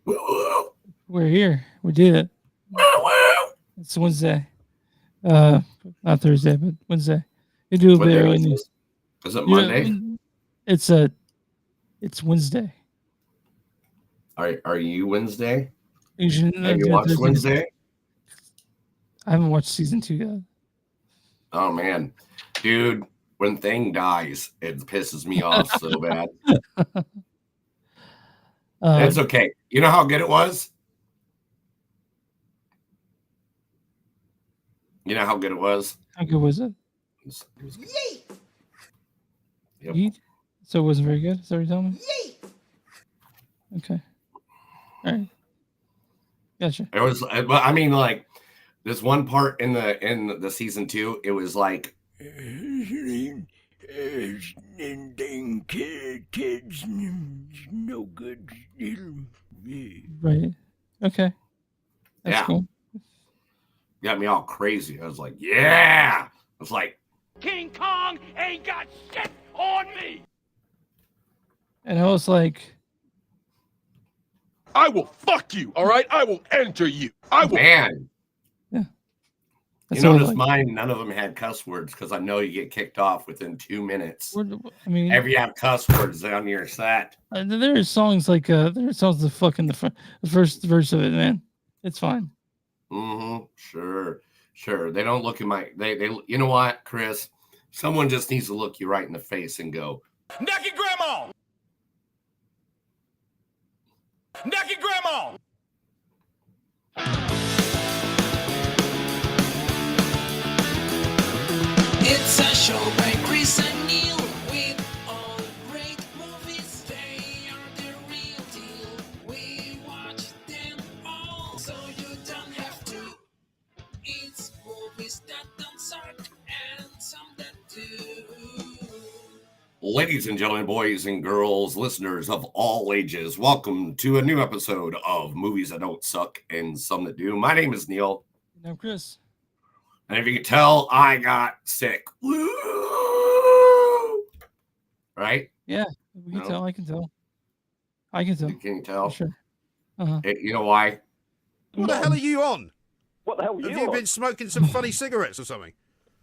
We're here. We did it. It's Wednesday. Uh, Not Thursday, but Wednesday. You do a What bit day early is news. this? Is it You Monday? it's a it's Wednesday. Are you Wednesday? Usually, Have you watched Thursday. Wednesday? I haven't watched season 2 yet. Oh man, dude, when Thing dies, it pisses me off so bad. It's okay. You know how good it was? You know how good it was? How good was it? It was good. Yep. Yep. So it wasn't very good. Is that what you're telling me? Okay. All right. Gotcha. It was, but I mean, like this one part in the season 2, it was like kids no good. Right. Okay. That's yeah, cool. got me all crazy. I was like, yeah. I was like, King Kong ain't got shit on me. And I was like, I will fuck you, all right? I will enter you. I will. man. yeah. You That's all I notice like. mine, none of them had cuss words because I know you get kicked off within 2 minutes. I mean, If you have cuss words on your set. there are songs like there are songs that fucking the first verse of it, man. It's fine. Mm-hmm. Sure. They don't look at my they you know what, Chris? Someone just needs to look you right in the face and go, Naked grandma. Naked grandma. It's a show by Chris and Neil with all great movies. They are the real deal. We watch them all, so you don't have to. It's movies that don't suck and some that do. ladies and gentlemen, boys and girls, listeners of all ages, welcome to a new episode of Movies That Don't Suck and Some That Do. My name is Neil. And I'm Chris. And if you can tell, I got sick. Woo! Right? Yeah, we can tell. I can tell. I can tell. Can you tell? For sure. You know why? What the hell are you on? What the hell Have you been smoking some funny cigarettes or something?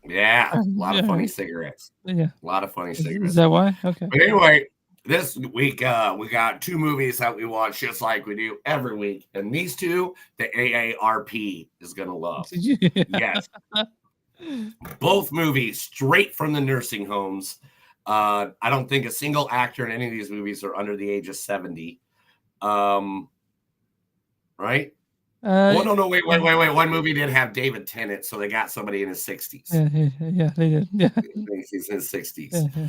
Yeah, a lot of funny cigarettes. Yeah. A lot of funny cigarettes. Is that why? Okay. But anyway, this week we got 2 movies that we watch just like we do every week. And these 2, the AARP is going to love. Yes. Both movies straight from the nursing homes. I don't think a single actor in any of these movies are under the age of 70. Right? No, wait. One movie did have David Tennant, so they got somebody in his 60s. Yeah, they did. Yeah. He's in his 60s. Yeah.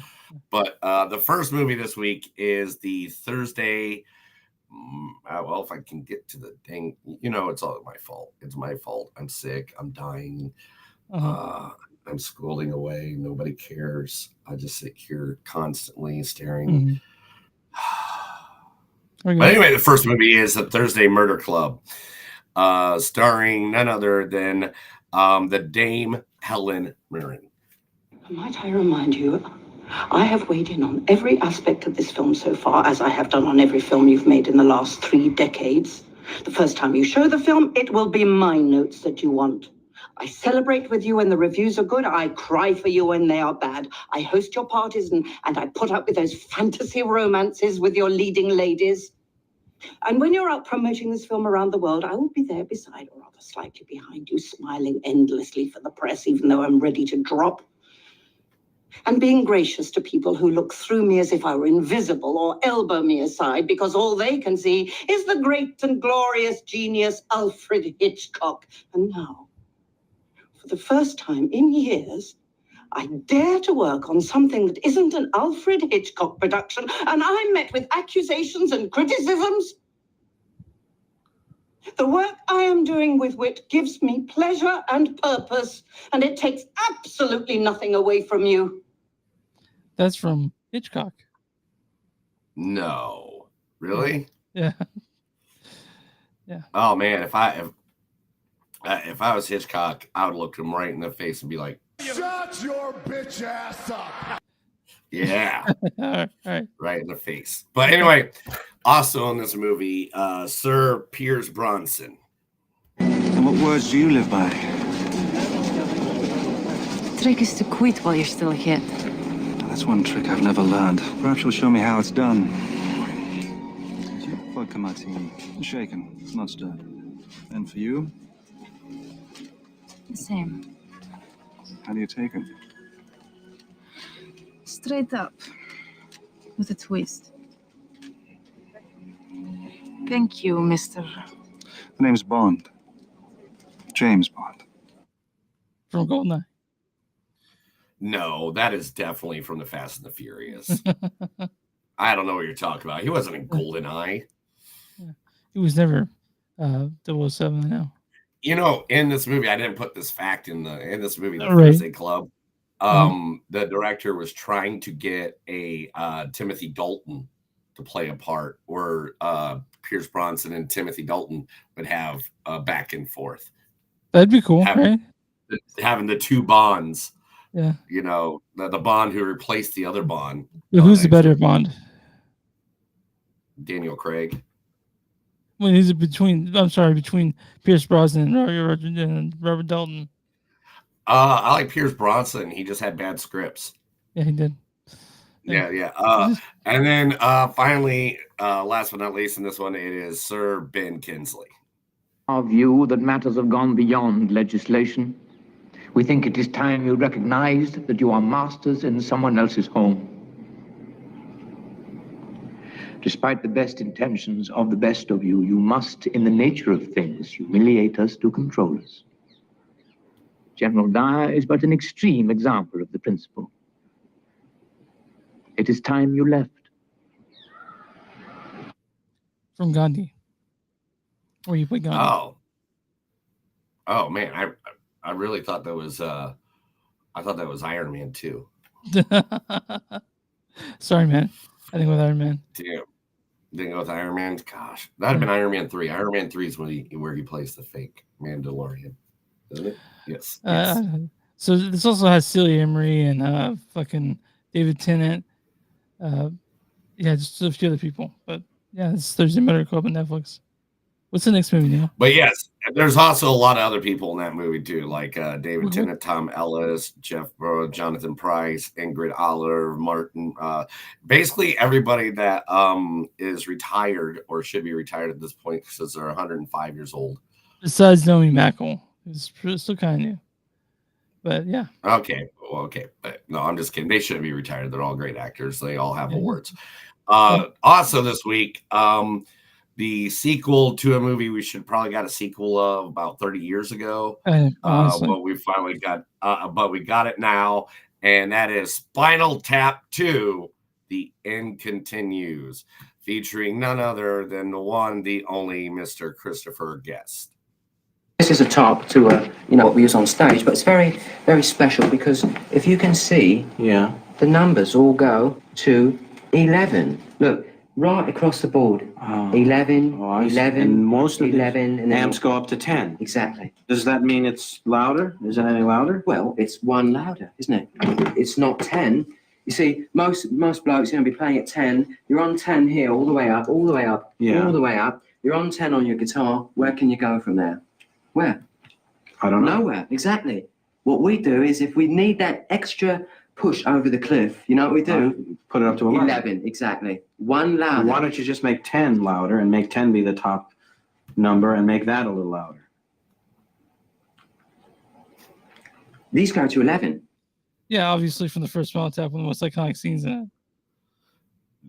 But the first movie this week is the Thursday. Well, if I can get to the thing, it's all my fault. It's my fault. I'm sick. I'm dying. I'm schooling away. Nobody cares. I just sit here constantly staring. Okay. But anyway, the first movie is The Thursday Murder Club, starring none other than the Dame Helen Mirren. Might I remind you, I have weighed in on every aspect of this film so far, as I have done on every film you've made in the last 3 decades. The first time you show the film, it will be my notes that you want. I celebrate with you when the reviews are good. I cry for you when they are bad. I host your parties and I put up with those fantasy romances with your leading ladies. And when you're out promoting this film around the world, I will be there beside or rather slightly behind you, smiling endlessly for the press, even though I'm ready to drop. And being gracious to people who look through me as if I were invisible or elbow me aside because all they can see is the great and glorious genius Alfred Hitchcock. And now, for the first time in years, I dare to work on something that isn't an Alfred Hitchcock production, and I'm met with accusations and criticisms. The work I am doing with wit gives me pleasure and purpose, and it takes absolutely nothing away from you. That's from Hitchcock. No. Really? Yeah. Oh man, if I was Hitchcock, I would look him right in the face and be like, "Shut your bitch ass up." Yeah. All right. Right in the face. But anyway, Also in this movie, Sir Piers Bronson. And what words do you live by? The trick is to quit while you're still ahead. That's one trick I've never learned. Perhaps you'll show me how it's done. Vodka martini. Shaken, not stirred. And for you? The same. How do you take it? Straight up. With a twist. Thank you, Mr. The name's Bond. James Bond. From Goldeneye. No, that is definitely from the Fast and the Furious. I don't know what you're talking about. He wasn't in GoldenEye. He was never 007 now. You know, in this movie, I didn't put this fact in this movie, The Right. Thursday Club. The director was trying to get a Timothy Dalton to play a part where Pierce Bronson and Timothy Dalton would have back and forth. That'd be cool, right? Having the two Bonds. Yeah. You know, the Bond who replaced the other Bond. But who's the better Bond? Daniel Craig. When he's between Pierce Brosnan and Robert Dalton. I like Pierce Bronson. He just had bad scripts. Yeah, he did. Yeah. And then finally, last but not least in this one, it is Sir Ben Kingsley. Our view that matters have gone beyond legislation. We think it is time you recognized that you are masters in someone else's home. Despite the best intentions of the best of you, you must, in the nature of things, humiliate us to control us. General Dyer is but an extreme example of the principle. It is time you left. From Gandhi. Where you played Gandhi. Oh man, I really thought that was Iron Man 2. Sorry, man. I think with Iron Man. Damn. Didn't go with Iron Man. Gosh, that'd have been Iron Man 3. Iron Man 3 is where he plays the fake Mandalorian, doesn't it? Yes. So this also has Celia Emery and fucking David Tennant. Just a few other people. But yeah, it's Thursday Motor Club on Netflix. What's the next movie now? But yes, there's also a lot of other people in that movie too, like David Tennant, Tom Ellis, Jeff Burrow, Jonathan Price, Ingrid Aller, Martin. Basically, everybody that is retired or should be retired at this point because they're 105 years old. Besides Naomi Mackel, who's still kind of new. But yeah. Okay. But no, I'm just kidding. They shouldn't be retired. They're all great actors. They all have awards. Also this week, the sequel to a movie we should probably got a sequel of about 30 years ago. But we finally got we got it now, and that is Spinal Tap 2, The End Continues, featuring none other than the one, the only Mr. Christopher Guest. This is a top to what we use on stage, but it's very, very special because if you can see, the numbers all go to 11. Look, right across the board. 11, 11, and most of 11, and amps go up to 10. Exactly. Does that mean it's louder? Is it any louder? Well, it's one louder, isn't it? It's not 10. You see, most blokes are going to be playing at 10. You're on 10 here, all the way up, all the way up, all the way up. You're on 10 on your guitar. Where can you go from there? Where? I don't know. Nowhere, exactly. What we do is if we need that extra push over the cliff, you know what we do? Put it up to 11. 11, exactly. One louder. Why don't you just make 10 louder and make 10 be the top number and make that a little louder? These go to 11. Yeah, obviously from the first Spinal Tap, one of the most iconic scenes in it.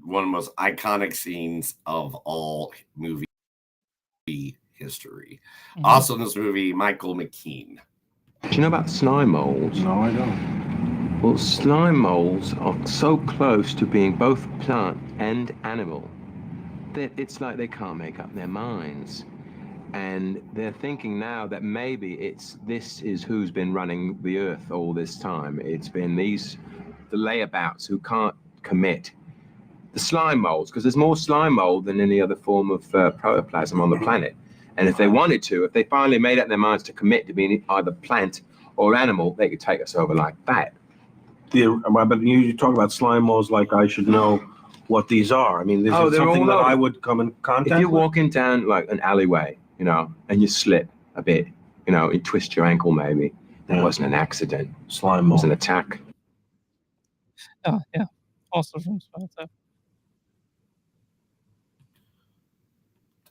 One of the most iconic scenes of all movie history. Mm-hmm. Also in this movie, Michael McKean. Do you know about slime molds? No, I don't. Well, slime molds are so close to being both plant and animal that it's like they can't make up their minds. And they're thinking now that maybe this is who's been running the earth all this time. It's been the layabouts who can't commit. The slime molds, because there's more slime mold than any other form of protoplasm on the planet. And if they wanted to, if they finally made up their minds to commit to being either plant or animal, they could take us over like that. But you talk about slime molds like I should know what these are. I mean, is it they're something all that I over. would come in contact If you're with? walking down like an alleyway, you know, and you slip a bit, you know, you twist your ankle maybe, that wasn't an accident. Slime It was mold. an attack. Oh, yeah. Also from Spinal Tap.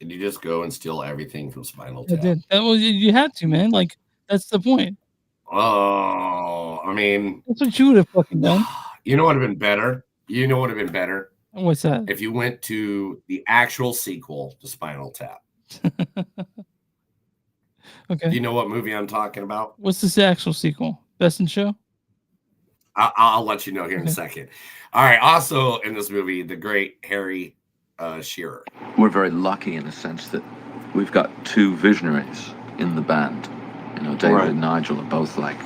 Did you just go and steal everything from Spinal I Tap? did. That was, you had to, man. Like, that's the point. Oh, I mean, That's what you would have fucking done. you know what would have been better? You know what would have been better? What's that? If you went to the actual sequel to Spinal Tap. Okay. Do you know what movie I'm talking about? What's this actual sequel? Best in Show? I'll let you know here in a second. All right. Also in this movie, the great Harry Shearer. We're very lucky in the sense that we've got two visionaries in the band. You know, David and Nigel are both like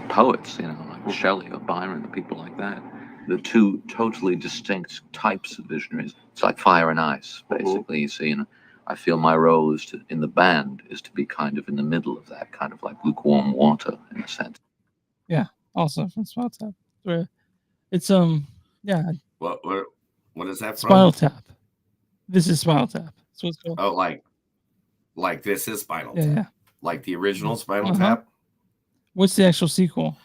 poets, you know, like Shelley or Byron or people like that. They're two totally distinct types of visionaries. It's like fire and ice, basically. You see, and I feel my role is in the band is to be kind of in the middle of that, kind of like lukewarm water in a sense. Yeah. Also from Spinal Tap. It's yeah. What is that from? Spinal Tap. This is Spinal Tap. That's what it's called. Oh, like this is Spinal Tap. Yeah. Like the original Spinal Tap. What's the actual sequel?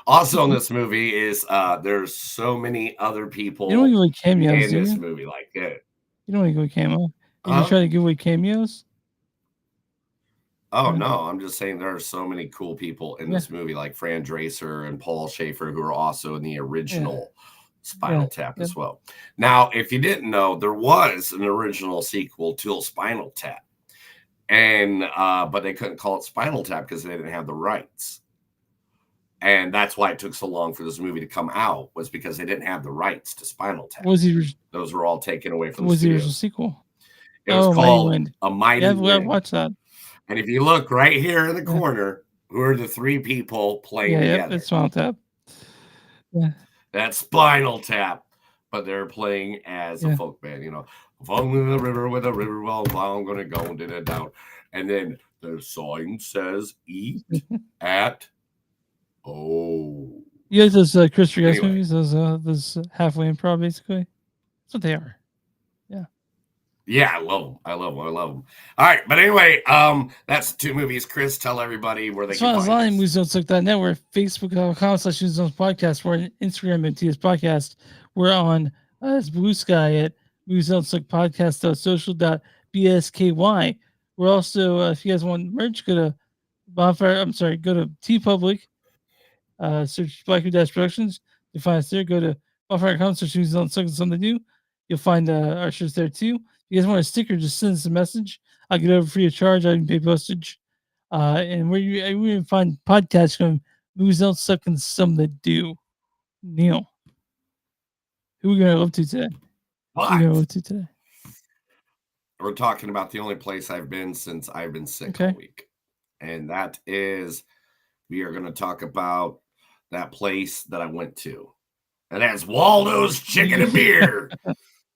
Also in this movie is there's so many other people You don't give away cameos, in this do you? movie like that. You don't want to give away cameo. You try to give away cameos? Oh no, I'm just saying there are so many cool people in this movie, like Fran Dracer and Paul Schaefer, who are also in the original Spinal Tap as well. Now, if you didn't know, there was an original sequel to Spinal Tap, and but they couldn't call it Spinal Tap because they didn't have the rights, and that's why it took so long for this movie to come out, was because they didn't have the rights to Spinal Tap. Those were all taken away from What was the the original studios. sequel? It was Mighty called Wind. A Mighty Yeah, Wind. watch that. And if you look right here in the corner, who are the three people playing together? It's Spinal Tap. Yeah. That's Spinal Tap, but they're playing as a folk band. You know, if I'm in the river with a river, well, I'm gonna go and it down. And then the sign says "Eat at." Oh, You like those Christopher Guest Anyway. movies? Those halfway improv, basically. That's what they are. yeah, I love them. I love them. All right, but anyway, that's the two movies. Chris, tell everybody where they As well can as find online us. moviesnotes.net, we're Facebook.com/moviesnotes podcast. We're on Instagram at TS Podcast. We're on Blue Sky at moviesnotes.podcast.social.bsky. We're also, if you guys want merch, go to TeePublic. Search Black Dash Productions. You'll find us there. Go to bonfire.com, search something new. You'll find our shirts there too. If you guys want a sticker, just send us a message. I'll get it over free of charge. I can pay postage. And where you can find podcasts from Movies Don't Suck and Some That Do. Neil, who are we going to love to today? Who are we going to love to today? We're talking about the only place I've been since I've been sick all week. And that is, we are going to talk about that place that I went to. And that's Waldo's Chicken and Beer.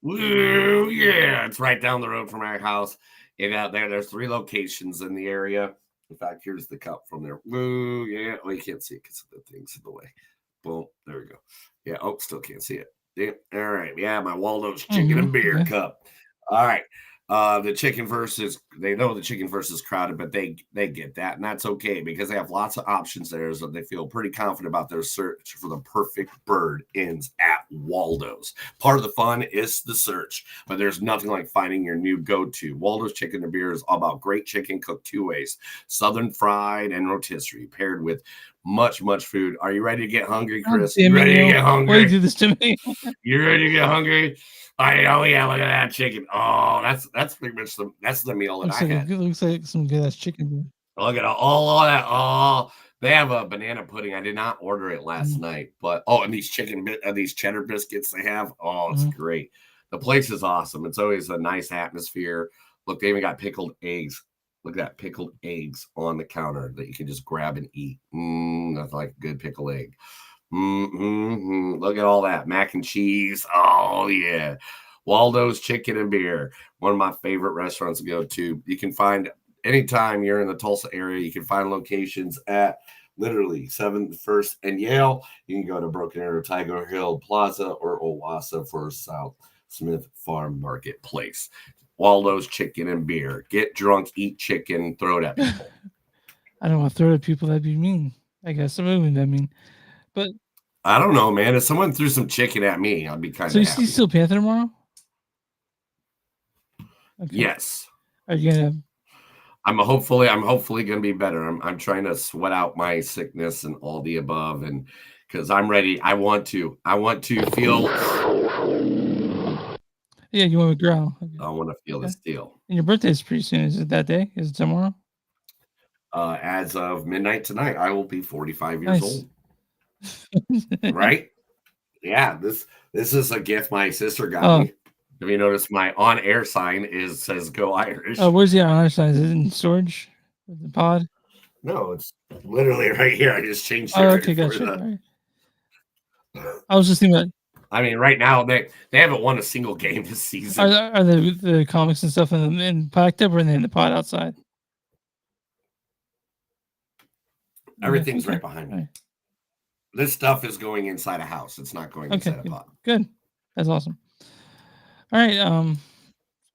Woo, yeah. It's right down the road from our house. And out there's 3 locations in the area. In fact, here's the cup from there. Woo, yeah. Oh, you can't see it because the thing's in the way. Boom, there we go. Yeah, oh, still can't see it. Yeah, all right. Yeah, my Waldo's Chicken and Beer cup. All right. The chicken versus, they know the chicken versus crowded, but they get that, and that's okay because they have lots of options there, so they feel pretty confident about their search for the perfect bird ends at Waldo's. Part of the fun is the search, but there's nothing like finding your new go-to. Waldo's Chicken and Beer is all about great chicken cooked 2 ways, southern fried and rotisserie, paired with much food. Are you ready to get hungry, Chris? You ready to get hungry? Why do you do this to me? You ready to get hungry? Oh yeah, look at that chicken. Oh, that's pretty much that's the meal that I had. Looks like some good ass chicken. Look at all that. Oh, they have a banana pudding. I did not order it last night, but and these these cheddar biscuits they have. Oh, it's great. The place is awesome. It's always a nice atmosphere. Look, they even got pickled eggs. Look at that, pickled eggs on the counter that you can just grab and eat. That's like a good pickled egg. Look at all that mac and cheese. Oh yeah, Waldo's Chicken and Beer, one of my favorite restaurants to go to. You can find anytime you're in the Tulsa area. You can find locations at literally 7th, 1st, and Yale. You can go to Broken Arrow, Tiger Hill Plaza, or Owassa for South Smith Farm Marketplace. Waldo's Chicken and Beer. Get drunk, eat chicken, throw it at people. I don't want to throw it at people. That'd be mean. I guess I wouldn't that mean. But I don't know, man. If someone threw some chicken at me, I'd be kind so of you happy. see Steel Panther tomorrow? Okay. Yes. Are you gonna? I'm hopefully gonna be better. I'm trying to sweat out my sickness and all the above, and because I'm ready. I want to feel. Yeah, you want to growl. Okay. I want to feel the steel. And your birthday is pretty soon. Is it that day? Is it tomorrow? As of midnight tonight, I will be 45 years old. Right? Yeah. This is a gift my sister got me. Have you noticed my on-air sign says "Go Irish"? Oh, where's the on-air sign? Is it in storage? With the pod? No, it's literally right here. I just changed it. Oh, okay, gotcha. Right. I was just thinking about. I mean, right now they haven't won a single game this season. Are the comics and stuff in packed up, or are they in the pod outside? Everything's right behind me. This stuff is going inside a house. It's not going inside a pod. Good. That's awesome. All right.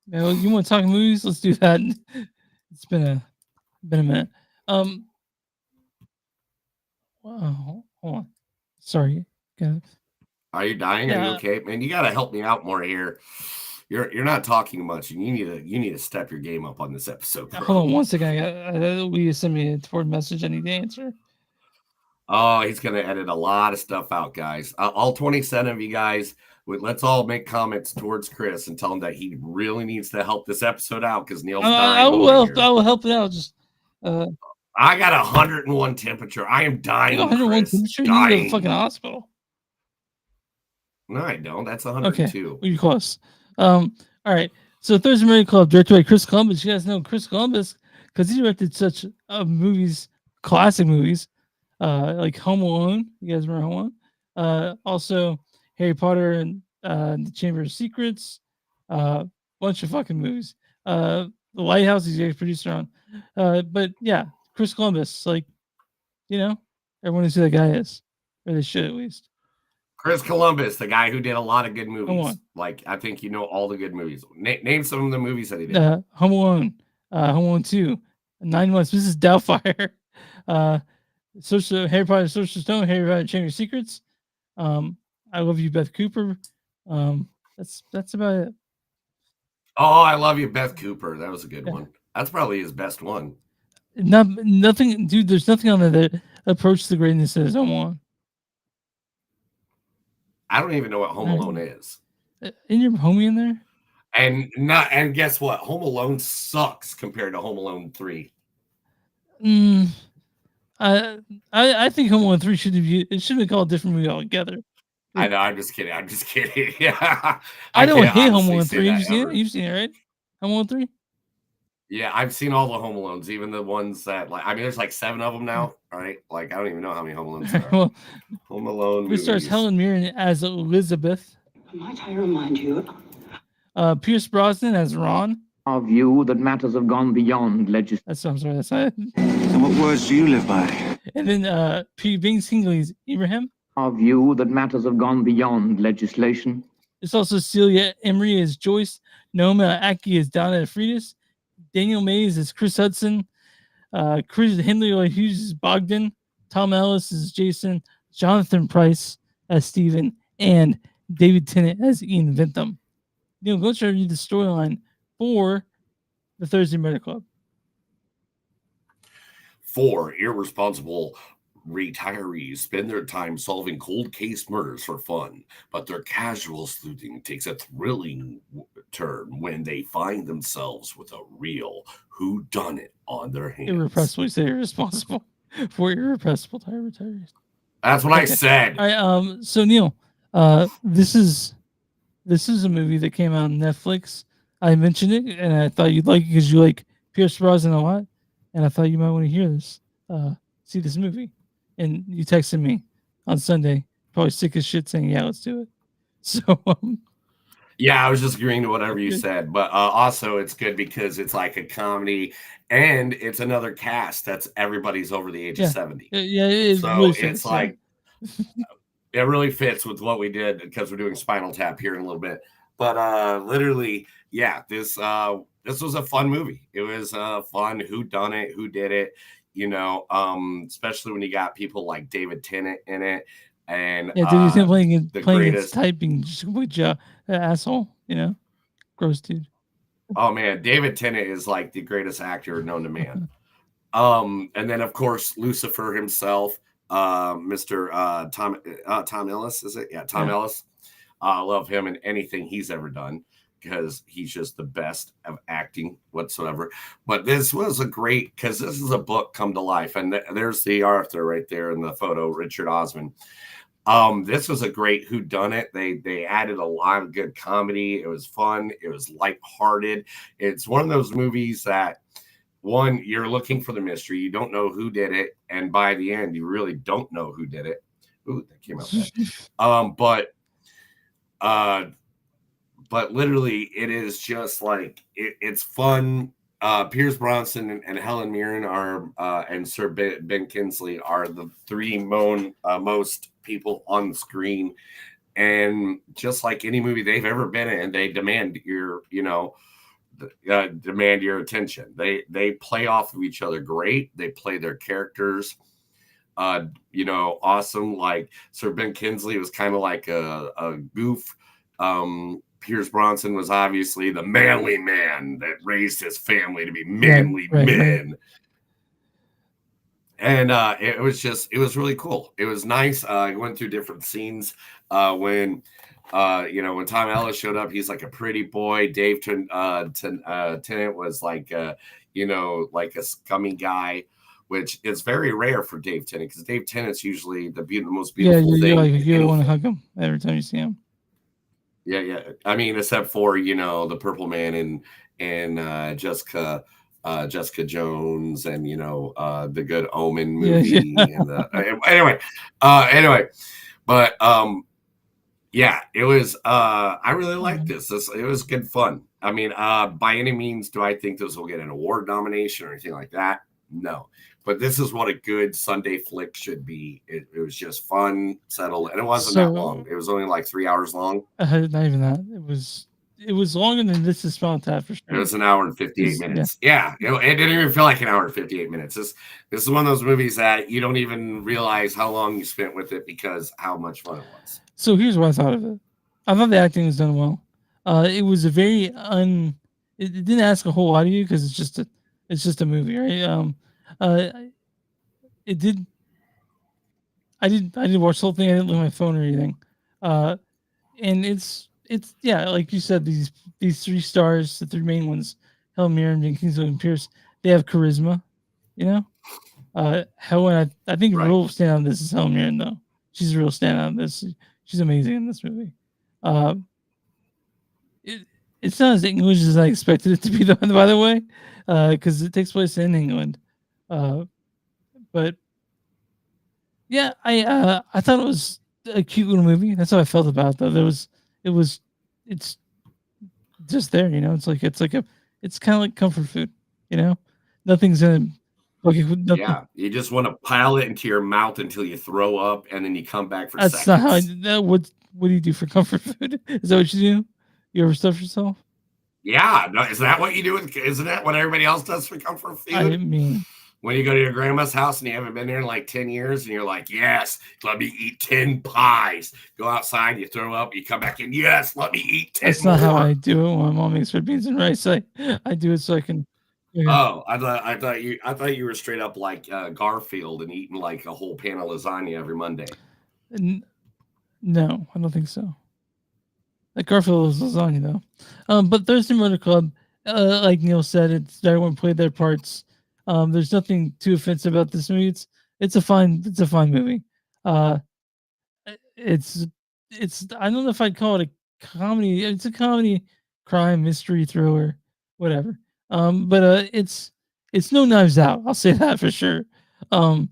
Well, you want to talk movies? Let's do that. It's been a minute. Wow. Hold on. Sorry. Are you dying? Are you okay, man? You got to help me out more here. You're not talking much, and you need to step your game up on this episode, bro. Hold on 1 second. Will you send me a Discord message? I need to answer. Oh, he's gonna edit a lot of stuff out, guys. All 27 of you guys, let's all make comments towards Chris and tell him that he really needs to help this episode out because Neil's dying. I will help it out. Just I got 101 temperature. I am dying. 101 temperature. You need to go to the fucking hospital. No, I don't. That's 102. Okay, well, you're close. All right. So Thursday Morning Club, directed by Chris Columbus. You guys know Chris Columbus because he directed such movies, classic movies, like Home Alone. You guys remember Home Alone? Also Harry Potter and the Chamber of Secrets. Bunch of fucking movies. The Lighthouse. He's a producer on. But yeah, Chris Columbus. Like, everyone knows who that guy is, or they should at least. Chris Columbus, the guy who did a lot of good movies. Like, I think you know all the good movies. Name some of the movies that he did. Home Alone, Home Alone 2, 9 Months, Mrs. Doubtfire, Harry Potter, Sorcerer's Stone, Harry Potter, Chamber of Secrets. I Love You, Beth Cooper. That's about it. Oh, I Love You, Beth Cooper. That was a good one. That's probably his best one. Nothing, dude. There's nothing on there that approaches the greatness that is Home Alone. I don't even know what Home Alone is. In your homie in there? And guess what? Home Alone sucks compared to Home Alone 3. I think Home Alone 3 should have been called a different movie altogether. I know, I'm just kidding. Yeah. I don't hate Home Alone 3. You've seen it, right? Home Alone 3? Yeah, I've seen all the Home Alones, even the ones that there's like 7 of them now, right? Like I don't even know how many Home Alones there are. Well, Home Alone. It stars Helen Mirren as Elizabeth. Might I remind you? Pierce Brosnan as Ron. Our view that matters have gone beyond legislation. I'm sorry, that's not it. And what words do you live by? And then P. Bing Kingley's Ibrahim. Our view that matters have gone beyond legislation. It's also Celia Emery as Joyce, Noma Aki as Donna Freitas, Daniel Mays as Chris Hudson, Chris Hindley Hughes as Bogdan, Tom Ellis as Jason, Jonathan Price as Stephen, and David Tennant as Ian Vintham. Neil, go try to read the storyline for the Thursday Murder Club. 4 irresponsible retirees spend their time solving cold case murders for fun, but their casual sleuthing takes a thrilling turn when they find themselves with a real whodunit on their hands. Irrepressible. You say irresponsible. 4 irrepressible retirees. That's what I said. All right. So Neil, this is a movie that came out on Netflix. I mentioned it, and I thought you'd like it because you like Pierce Brosnan a lot, and I thought you might want to hear this, see this movie. And you texted me on Sunday, probably sick as shit, saying, "Yeah, let's do it." So Yeah, I was just agreeing to whatever you said, but also it's good because it's like a comedy, and it's another cast that's everybody's over the age of 70. Yeah, it So really it's fits. like it really fits with what we did because we're doing Spinal Tap here in a little bit. But literally, yeah, this was a fun movie. It was fun. Who done it? Who did it? Especially when you got people like David Tennant in it, and Yeah, dude, he's been playing the against greatest typing, just which asshole, gross dude. Oh man, David Tennant is like the greatest actor known to man. And then of course Lucifer himself, Mr. Tom Ellis, is it? Yeah, Tom Ellis. I love him in anything he's ever done because he's just the best of acting whatsoever. But this was a great because this is a book come to life, and there's the author right there in the photo, Richard Osman. This was a great whodunit. They added a lot of good comedy. It was fun. It was lighthearted. It's one of those movies that one, you're looking for the mystery. You don't know who did it, and by the end, you really don't know who did it. Ooh, that came out bad. But literally, it is just like it's fun. Pierce Bronson and Helen Mirren are, and Sir Ben Kingsley are the three most people on the screen, and just like any movie they've ever been in, they demand your attention. They play off of each other great. They play their characters, awesome. Like Sir Ben Kingsley was kind of like a goof. Pierce Bronson was obviously the manly man that raised his family to be manly men. And it was really cool. It was nice. I went through different scenes when Tom Ellis showed up. He's like a pretty boy. Dave Tennant was like like a scummy guy, which is very rare for Dave Tennant because Dave Tennant's usually the most beautiful thing. You want to hug him every time you see him. Yeah. I mean, except for the Purple Man and Jessica Jones and the Good Omen movie. Anyway, but yeah, it was. I really liked this. It was good fun. I mean, by any means, do I think this will get an award nomination or anything like that? No. But this is what a good Sunday flick should be. It was just fun, settled, and it wasn't that long. It was only like 3 hours long. Not even that. It was longer than This Is Spinal Tap for sure. It was an hour and 58 minutes. Yeah. It didn't even feel like an hour and 58 minutes. This is one of those movies that you don't even realize how long you spent with it because how much fun it was. So here's what I thought of it. I thought the acting was done well. It was a very it didn't ask a whole lot of you because it's just a movie, right? It did. I didn't watch the whole thing. I didn't look at my phone or anything. And it's like you said, these 3 stars, the 3 main ones, Helen Mirren, Ben Kingsley, and Pierce, they have charisma. Helen, I think the real standout in this is Helen Mirren though. She's a real standout in this. She's amazing in this movie. It's not as English as I expected it to be, by the way, because it takes place in England. But yeah, I thought it was a cute little movie. That's how I felt about it, though. It's just there, it's kind of like comfort food, Nothing's in it. Yeah, you just want to pile it into your mouth until you throw up, and then you come back for That's seconds. not how what do you do for comfort food? Is that what you do? You ever stuff yourself? Yeah, no, isn't that what you do? Isn't that what everybody else does for comfort food? I mean, when you go to your grandma's house and you haven't been there in like 10 years and you're like, yes, let me eat 10 pies. Go outside, you throw up, you come back in, yes, let me eat 10 That's not how I do it when my mom makes red beans and rice. I do it so I can. Oh, I thought you were straight up like Garfield and eating like a whole pan of lasagna every Monday. No, I don't think so. Like Garfield is lasagna though. But Thursday Motor Club, like Neil said, everyone played their parts. There's nothing too offensive about this movie. It's a fine movie. It's I don't know if I'd call it a comedy. It's a comedy, crime, mystery, thriller, whatever. But it's no Knives Out. I'll say that for sure. No,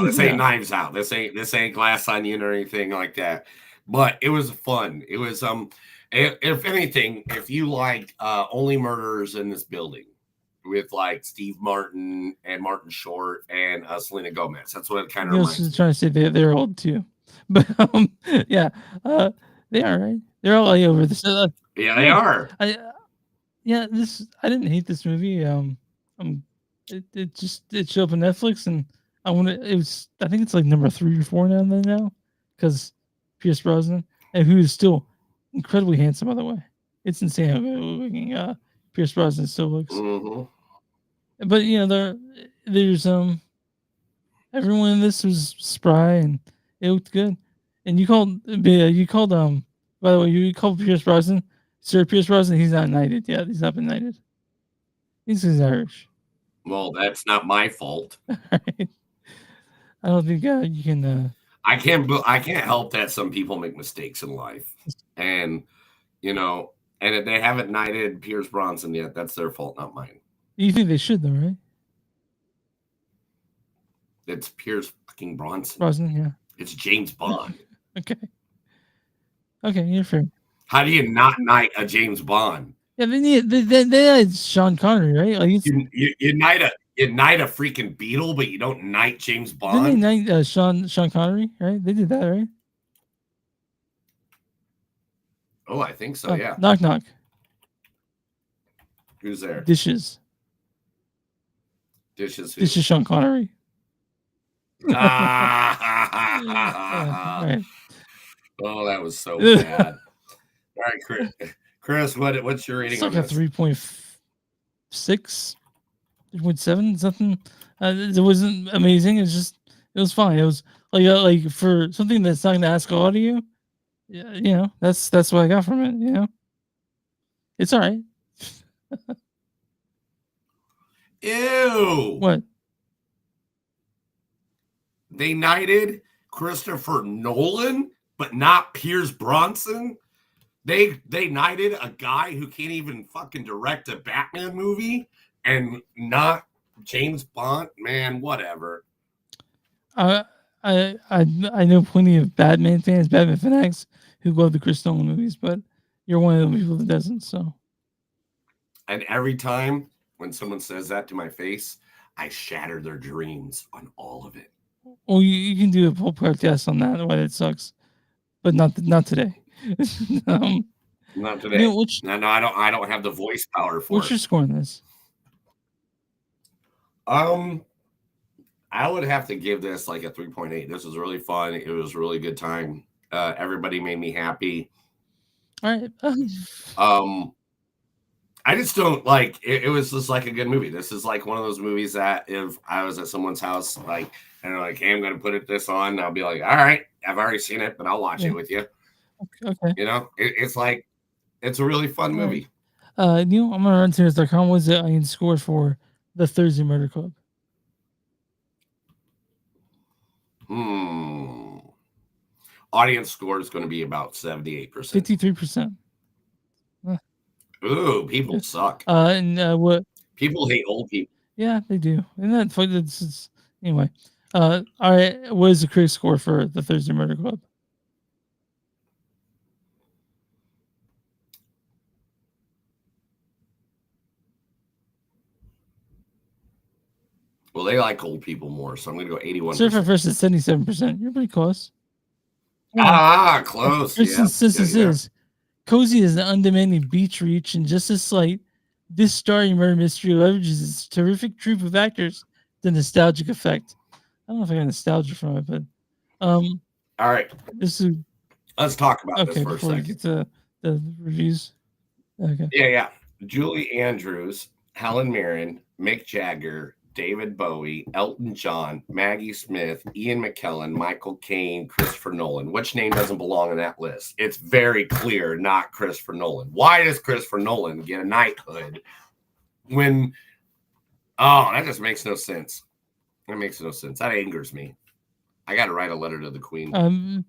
this ain't Knives Out. This ain't Glass Onion or anything like that. But it was fun. It was and If anything, if you like Only Murders in This Building with like Steve Martin and Martin Short and Selena Gomez, that's what it kind of I reminds me. was trying to say they're old too, but yeah, they are right. They're all over this. Yeah, they are. I didn't hate this movie. It showed up on Netflix, and I think it's like number 3 or 4 now, because Pierce Brosnan, and who is still incredibly handsome, by the way. It's insane how good looking Pierce Brosnan still looks. Mm-hmm. But there's everyone in this was spry and it looked good. And you called by the way, you called Pierce Brosnan Sir Pierce Brosnan. He's not knighted yet. He's not been knighted. He's Irish. Well, that's not my fault. Right. I don't think you can. I can't help that some people make mistakes in life, and and if they haven't knighted Pierce Brosnan yet, that's their fault, not mine. You think they should, though, right? It's Pierce fucking Brosnan. Brosnan, yeah. It's James Bond. Okay, you're fair. How do you not knight a James Bond? Yeah, they had Sean Connery, right? Like you knight a freaking Beetle, but you don't knight James Bond. Didn't they knight Sean Connery, right? They did that, right? Oh, I think so. Yeah. Knock knock. Who's there? Dishes. Dishes. Who? This is Sean Connery. Right. Oh, that was so bad. All right, Chris, what's your rating? It's like a 3.6, 3.7, something. It wasn't amazing. It was fine. It was like for something that's not going to ask a lot of you. Yeah, that's what I got from it. It's all right. Ew. What? They knighted Christopher Nolan, but not Pierce Brosnan. They knighted a guy who can't even fucking direct a Batman movie, and not James Bond. Man, whatever. I know plenty of Batman fanatics who love the Chris Nolan movies, but you're one of the people that doesn't. So. And every time when someone says that to my face, I shatter their dreams on all of it. Well, you can do a whole podcast on that, why that sucks, but not today. Not today. No, I don't have the voice power for what's it. Your score on this? I would have to give this like a 3.8. This was really fun. It was a really good time. Everybody made me happy. All right. I just don't like it. It was just like a good movie. This is like one of those movies that if I was at someone's house, like, and they're like, hey, I'm going to put this on, I'll be like, all right, I've already seen it, but I'll watch it with you. Okay. It's like, it's a really fun movie. Neil, I'm going to run to this.com. What's the audience score for the Thursday Murder Club? Audience score is going to be about 78%. 53%. Ooh, people suck. And what? People hate old people. Yeah, they do. And that's anyway. All right. What is the critic score for the Thursday Murder Club? Well, they like old people more, so I'm going to go 81%. Surfer versus 77%. You're pretty close. Close. Is cozy as an undemanding beach reach, and just as slight, this starry murder mystery leverages its terrific troupe of actors, the nostalgic effect. I don't know if I got nostalgia from it, but all right. Let's talk about this for a before second. we get to the reviews. Okay. Yeah. Julie Andrews, Helen Mirren, Mick Jagger, David Bowie, Elton John, Maggie Smith, Ian McKellen, Michael Caine, Christopher Nolan. Which name doesn't belong on that list? It's very clear, not Christopher Nolan. Why does Christopher Nolan get a knighthood when... Oh, that just makes no sense. That makes no sense. That angers me. I got to write a letter to the Queen.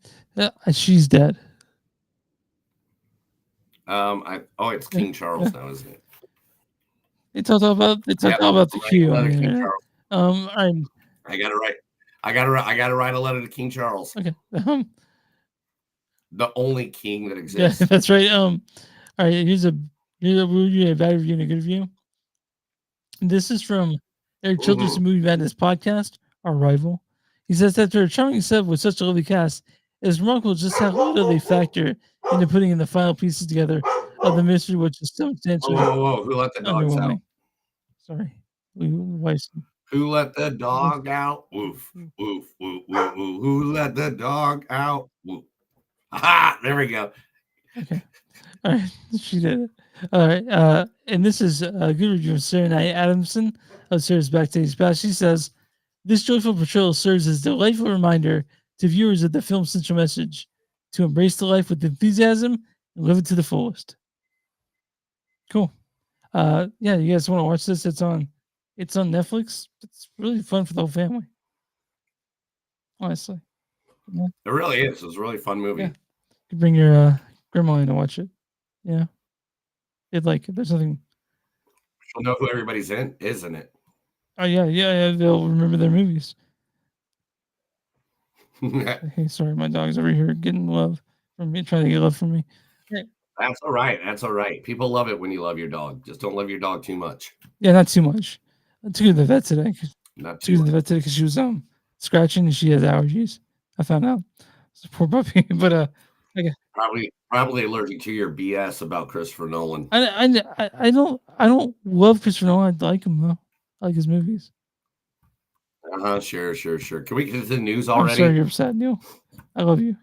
She's dead. It's King Charles now, isn't it? It's all about the Q. I gotta write a letter to King Charles. Okay. the only king that Yeah, exists. that's right. All right, here's a review, a bad review, and a good review. This is from Eric Childress, Movie Madness podcast, our rival. He says that they're a charming set with such a lovely cast, it's remarkable just how little they factor into putting in the final pieces together of the mystery, which is substantially Whoa. Who let the dogs out? underwhelming. Sorry. Who let the dog out? Woof, woof, woof, woof, woof. Who let the dog out? Woof. Aha, there we go. Okay. All right. She did it. All right. And this is a good review from Sarah Knight Adamson of Sarah's Backstage Pass. She says, this joyful portrayal serves as a delightful reminder to viewers of the film's central message to embrace the life with enthusiasm and live it to the fullest. Cool. Yeah, you guys want to watch this? It's on Netflix. It's really fun for the whole family. Honestly. Yeah. It really is. It's a really fun movie. Yeah. You bring your grandma in to watch it. Yeah. It like there's nothing. She'll know who everybody's in, isn't it? Oh yeah. They'll remember their movies. Hey, sorry, my dog's over here getting love from me, trying to get love from me. That's all right. That's all right. People love it when you love your dog. Just don't love your dog too much. Yeah, not too much. I took her to the vet today. Not too much. To the vet today because she was scratching and she has allergies. I found out. It's a poor puppy, but I guess probably allergic to your BS about Christopher Nolan. I don't love Christopher Nolan. I like him though. I like his movies. Sure. Can we get to the news already? I'm sorry you're upset, Neil. I love you.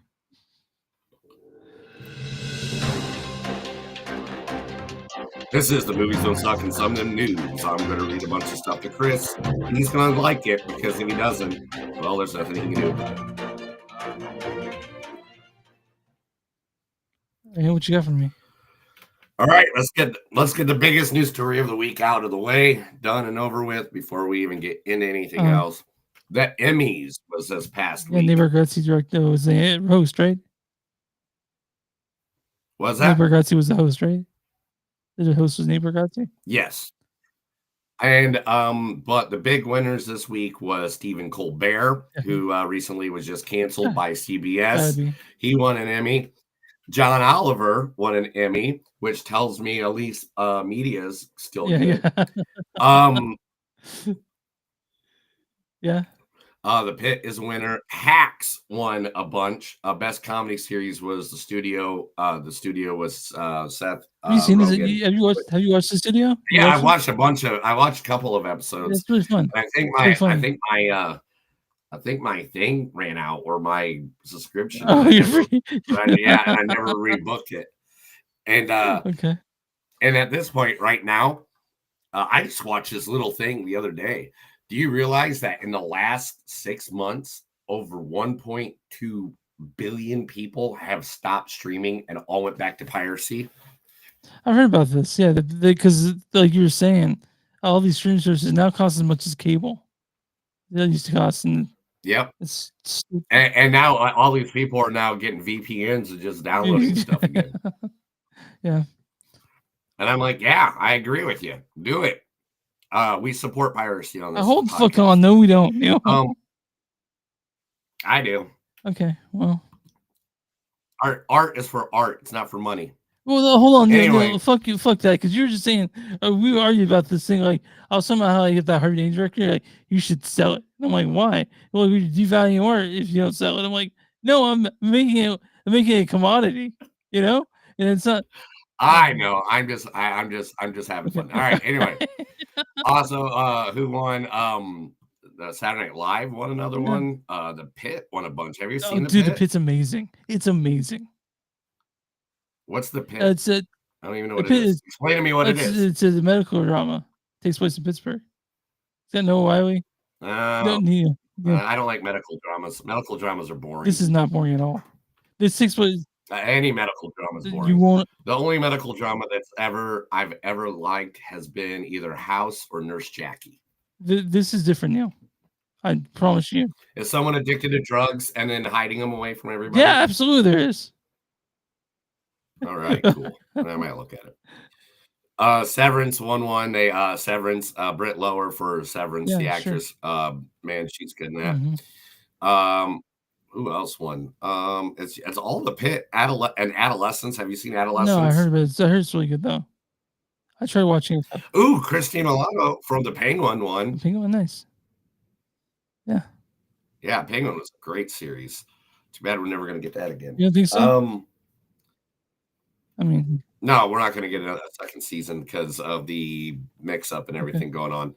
This is the Movies Don't Suck and Some of Them News. I'm going to read a bunch of stuff to Chris. He's going to like it because if he doesn't, well, there's nothing he can do about it. Hey, what you got for me? All right, let's get the biggest news story of the week out of the way, done and over with before we even get into anything else. The Emmys was this past week. Neighbor Bargatze directed was the host, right? Was that? Neighbor Bargatze was the host, right? The host was Neighbor Bargatze? Yes. And but the big winners this week was Stephen Colbert, who recently was just canceled by CBS. He won an Emmy. John Oliver won an Emmy, which tells me at least media's still good. Yeah. The Pit is a winner. Hacks won a bunch. Best comedy series was The Studio. The Studio was Seth. Have you seen this? Have you watched The Studio? Yeah, I watched a couple of episodes. It's really fun. And I think my thing ran out or my subscription. Oh, and I never rebooked it. And okay. And at this point, right now, I just watched this little thing the other day. Do you realize that in the last 6 months, over 1.2 billion people have stopped streaming and all went back to piracy? I heard about this. Yeah, because like you were saying, all these streaming services now cost as much as cable. They used to cost. Yep. And now all these people are now getting VPNs and just downloading stuff again. Yeah. And I'm like, yeah, I agree with you. Do it. We support piracy on this. Hold the fuck on. No, we don't. I do. Okay. Well, art is for art. It's not for money. Well, hold on. Anyway. No, fuck you. Fuck that. Because you were just saying we argued about this thing. Like, I was somehow how I get that Harvey Dent director. Like, you should sell it. And I'm like, why? Well, we devalue art if you don't sell it. I'm like, no, I'm making it a commodity. And it's not. I know. I'm just having fun. All right. Anyway. Also, who won? The Saturday Night Live won another one. The Pit won a bunch. Have you seen the Pit? Dude, the Pit's amazing. It's amazing. What's the Pit? I don't even know what it is. Explain to me what it is. It's a medical drama. It takes place in Pittsburgh. Is that Noah Wiley? I don't like medical dramas. Medical dramas are boring. This is not boring at all. This takes place. Any medical drama is boring. You won't. The only medical drama I've ever liked has been either House or Nurse Jackie. This is different now. I promise you. Is someone addicted to drugs and then hiding them away from everybody? Yeah, absolutely, there is. All right, cool. I might look at it. Severance won one. They Severance. Britt Lower for Severance, the actress. Man, she's good in that. Mm-hmm. Who else won? It's all the pit and Adolescence. Have you seen Adolescence? No, I heard of it. I heard it's really good though. I tried watching it. Ooh, Christine Milano from the Penguin won. The Penguin, nice. Yeah. Yeah, Penguin was a great series. Too bad we're never going to get that again. You don't think so? I mean, no, we're not going to get another second season because of the mix-up and everything going on.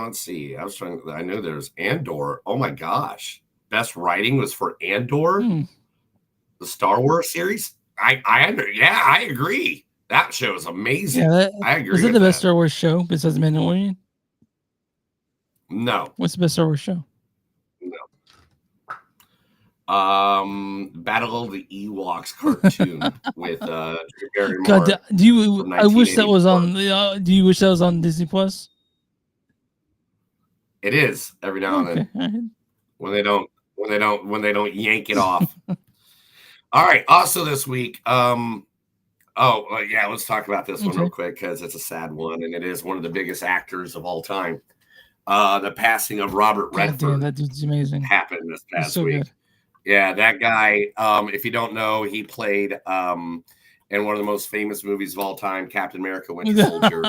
Let's see. I know there's Andor. Oh my gosh. Best writing was for Andor, the Star Wars series. I agree. That show is amazing. Yeah, I agree. Is it the best Star Wars show besides Mandalorian? No. What's the best Star Wars show? No. Battle of the Ewoks cartoon with Drew Barrymore. God, do you? I wish that was on. Do you wish that was on Disney Plus? It is every now and then. Right. When they don't yank it off. All right. Also this week, let's talk about this one real quick because it's a sad one and it is one of the biggest actors of all time. The passing of Robert Redford. Damn, that dude's amazing. Happened this past so week. Good. Yeah, that guy. If you don't know, he played in one of the most famous movies of all time, Captain America: Winter Soldier.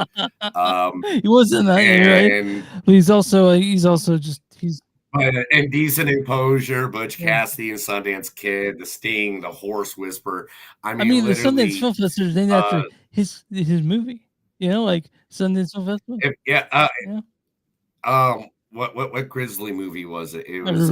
He wasn't that, right? But he's also Indecent Exposure, Butch Cassidy and Sundance Kid, The Sting, The Horse Whisperer. I mean the Sundance Film Festival is named after his movie. You know, like Sundance Film Festival. What Grizzly movie was it? It was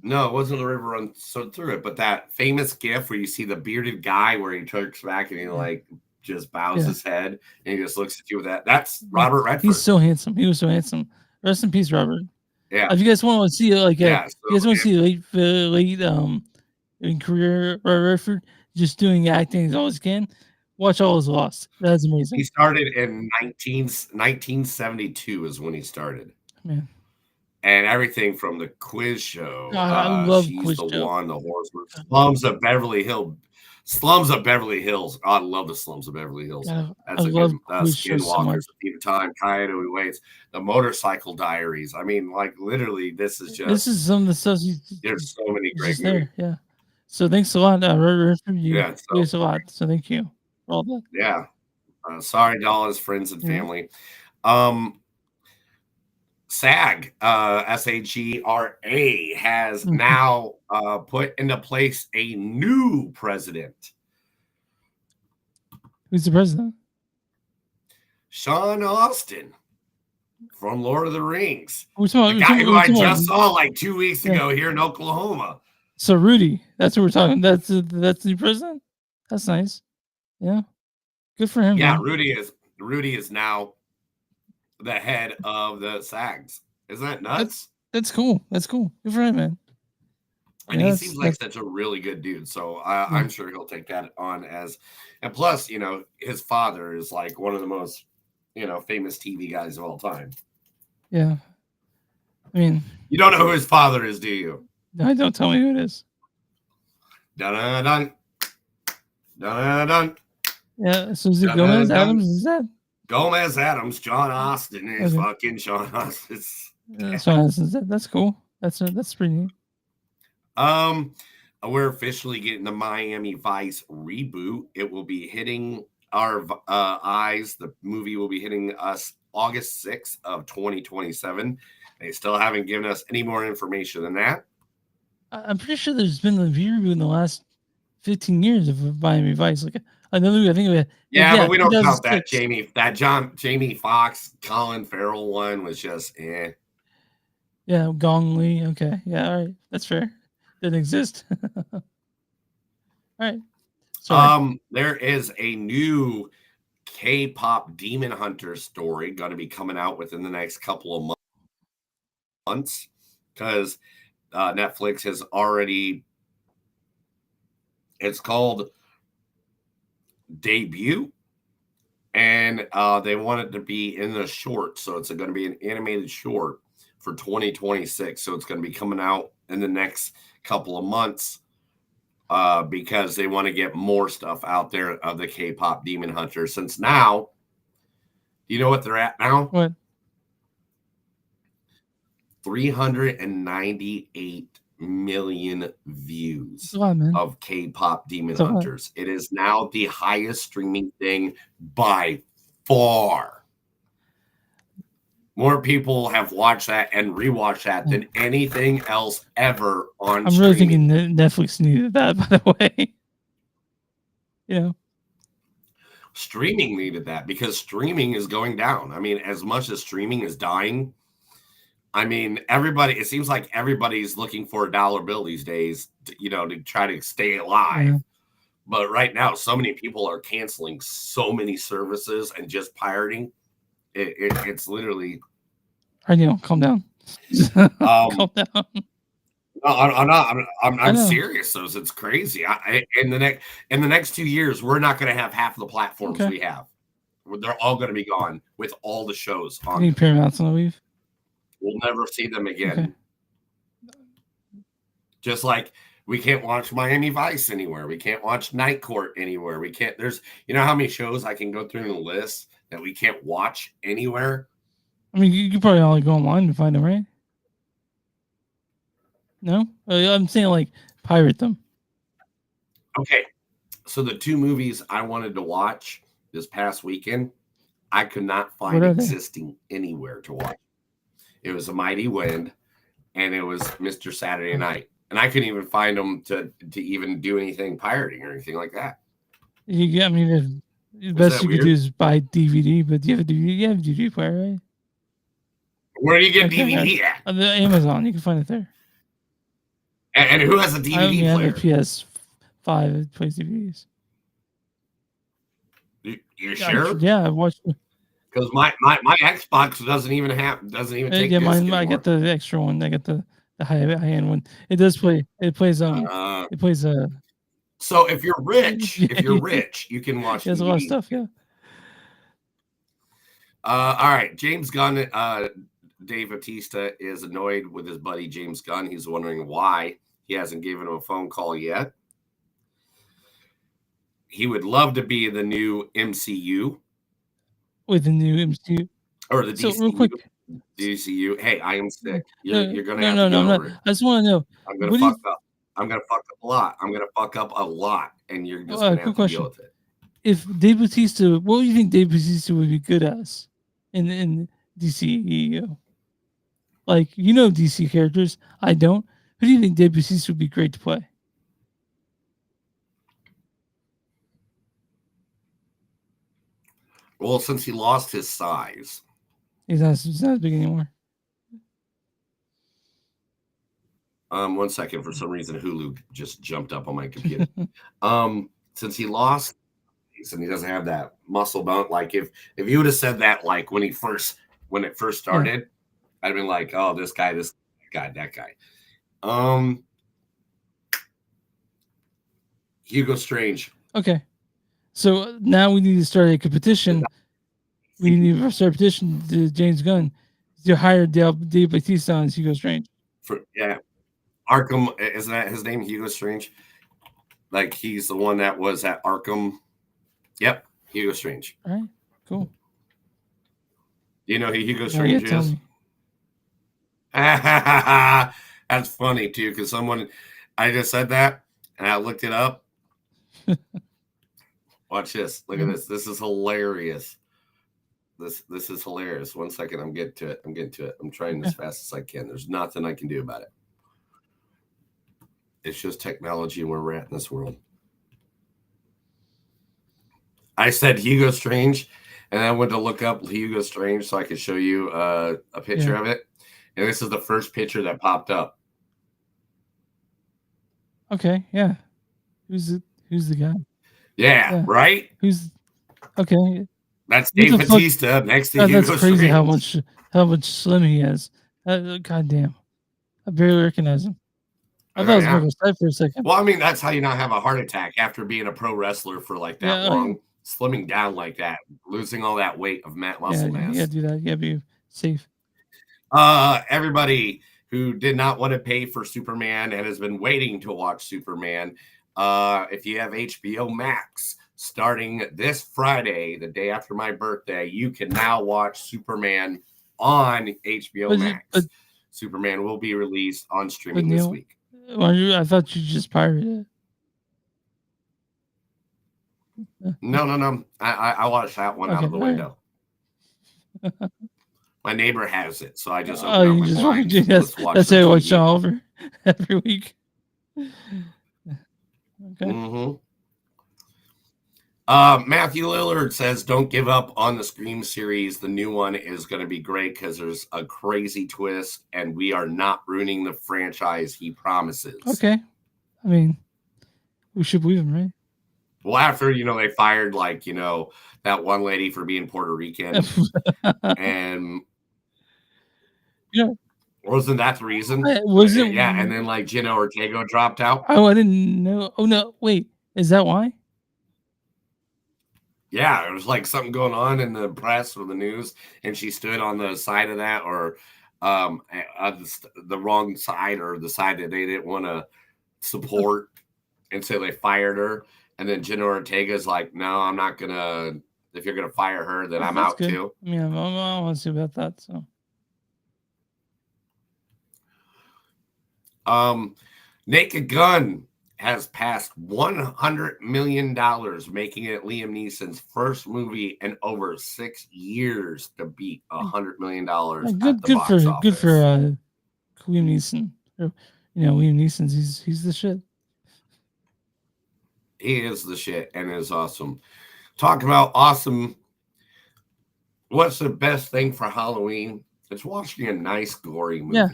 no, it wasn't The River Runs Through It, but that famous gif where you see the bearded guy where he turns back and he like just bows his head and he just looks at you with that. That's Robert Redford. He's so handsome. He was so handsome. Rest in peace, Robert. Yeah. If you guys want to see you guys want to see late in career Robert Redford just doing acting as always can, watch All Is Lost. That's amazing. He started in 1972 is when he started. Man. And everything from the quiz show. I love She's quiz the show. One, the Horse, Slums of Beverly Hills. Slums of Beverly Hills. I love the Slums of Beverly Hills. Yeah, That's I a love good quiz shows so much. Skinwalkers, Peter Time, Coyote Waits, the Motorcycle Diaries. I mean, like literally, this is some of the stuff. There's so many great just movies. there, yeah. So thanks a lot, Redford. Yeah, thanks a lot. So thank you for all that. Yeah. Sorry to all his friends and family. SAG, SAGRA, has now put into place a new president. Who's the president? Sean Austin from Lord of the Rings. We're talking, the guy who I just saw like 2 weeks ago here in Oklahoma. So Rudy, that's what we're talking. That's the president. That's nice. Yeah, good for him. Yeah, man. Rudy is now the head of the SAGs. Isn't that nuts? That's cool. That's cool. Good for him, man. And he seems like such a really good dude. So I'm sure he'll take that on and plus, his father is like one of the most, famous TV guys of all time. Yeah. I mean, you don't know who his father is, do you? No, don't tell me who it is. Dun dun dun. Dun dun. Yeah. So is it Gomez Adams? Is that Gomez Adams? John Austin is fucking Sean Austin. That's cool. That's pretty neat. We're officially getting the Miami Vice reboot. It will be hitting our eyes. The movie will be hitting us August 6th of 2027. They still haven't given us any more information than that. I'm pretty sure there's been a reboot in the last 15 years of Miami Vice. Like another movie, I think but we don't count that Jamie Foxx, Colin Farrell one was just eh. Yeah, Gong Li. Okay, yeah, all right, that's fair. Didn't exist. All right. Sorry. There is a new K-pop Demon Hunter story going to be coming out within the next couple of months because Netflix has already. It's called Debut, and they want it to be in the short, so it's going to be an animated short for 2026. So it's going to be coming out in the next couple of months because they want to get more stuff out there of the K-pop Demon Hunter. Since now, you know what they're at now? What? 398 million views It's a lot, man. of K-pop Demon It's a lot. Hunters. It is now the highest streaming thing by far. More people have watched that and rewatched that than anything else ever on I'm really streaming. thinking that Netflix needed that, by the way. You know, Streaming needed that because streaming is going down. I mean, as much as streaming is dying, I mean, it seems like everybody's looking for a dollar bill these days, to try to stay alive. Yeah. But right now, so many people are canceling so many services and just pirating. It's literally. I know. Calm down. Calm down. No, I'm not. I'm I know. serious. Though, it's crazy. In the next 2 years, we're not going to have half of the platforms we have. They're all going to be gone with all the shows on. Any Paramount's on the weave? We'll never see them again. Okay. Just like we can't watch Miami Vice anywhere. We can't watch Night Court anywhere. We can't. There's, how many shows I can go through the list that we can't watch anywhere? I mean, you could probably only go online and find them, right? No? I'm saying like pirate them. Okay. So the 2 movies I wanted to watch this past weekend, I could not find existing anywhere to watch. It was A Mighty Wind, and it was Mr. Saturday Night. And I couldn't even find them to even do anything pirating or anything like that. The best you could do is buy DVD, but you have a DVD. You have a DVD player, right? Where do you get DVD at? On the Amazon. You can find it there. And who has a DVD player? I have a PS5 that plays DVDs. You sure? Yeah, I watched it. Because my Xbox doesn't even take disc mine. anymore. I get the extra one. I get the high end one. It does play. It plays So if you're rich, you can watch. There's a lot of stuff. Yeah. All right, James Gunn. Dave Bautista is annoyed with his buddy James Gunn. He's wondering why he hasn't given him a phone call yet. He would love to be in the new MCU. With the new MCU. Or the DCU. So real quick. DCU. Hey, I am sick. You're going to have to get I'm over not. it. I just want to know. I'm going to fuck up. I'm going to fuck up a lot. And you're just going to have to deal with it. If Dave Bautista, what do you think Dave Bautista would be good as in DCEU? Like, DC characters. I don't. Who do you think Dave Bautista would be great to play? Well, since he lost his size. He's not as big anymore. 1 second. For some reason, Hulu just jumped up on my computer. Since he lost, and he doesn't have that muscle bone. Like if you would have said that, like when it first started, I'd have been like, oh, this guy, that guy. Hugo Strange. Okay. So now we need to start a petition. We need to start a petition to James Gunn to hire Dave Bautista as Hugo Strange. Arkham, isn't that his name? Hugo Strange. Like he's the one that was at Arkham. Yep, Hugo Strange. All right, cool. Do you know who Hugo Strange is? That's funny too, because I just said that and I looked it up. Watch this. Look at this. This is hilarious. This is hilarious. 1 second. I'm getting to it. I'm trying as fast as I can. There's nothing I can do about it. It's just technology and where we're at in this world. I said Hugo Strange, and I went to look up Hugo Strange so I could show you a picture of it. And this is the first picture that popped up. Okay, yeah. Who's the guy? Yeah, right? Okay. That's Dave Bautista next to Hugo That's crazy Strange. how much slim he has. God damn. I barely recognize him. I thought it was Michael Stipe for a second. Well, I mean, that's how you not have a heart attack after being a pro wrestler for like that long. Slimming down like that, losing all that weight of muscle mass. Yeah, do that. You gotta be safe. Everybody who did not want to pay for Superman and has been waiting to watch Superman, if you have HBO Max, starting this Friday, the day after my birthday, you can now watch Superman on HBO Max. Superman will be released on But streaming this Neil, week. I thought you just pirated it. No. I watched that one out of the Okay, all right. window. My neighbor has it, so I just Oh, opened up you my just blinds. that's Let's watch that's some how I watch TV. Oliver every week. Okay. Mm-hmm. Matthew Lillard says, "Don't give up on the Scream series. The new one is going to be great because there's a crazy twist, and we are not ruining the franchise. He promises." Okay. I mean, we should believe him, right? Well, after they fired that one lady for being Puerto Rican, and Yeah. wasn't that the reason? Was it? Yeah, and then Jenna Ortega dropped out. Oh, I didn't know. Oh no, wait, is that why? Yeah, it was something going on in the press or the news, and she stood on the side of that, or the wrong side, or the side that they didn't want to support, and so they fired her. And then Jenna Ortega's like, "No, I'm not gonna. If you're gonna fire her, then I'm That's out good. too." Yeah, I want to see about that. So, Naked Gun has passed $100 million, making it Liam Neeson's first movie in over 6 years to beat $100 million at the box office. Good for Liam Neeson. Liam Neeson's he's the shit. He is the shit and is awesome. Talk about awesome. What's the best thing for Halloween? It's watching a nice gory movie. Yeah.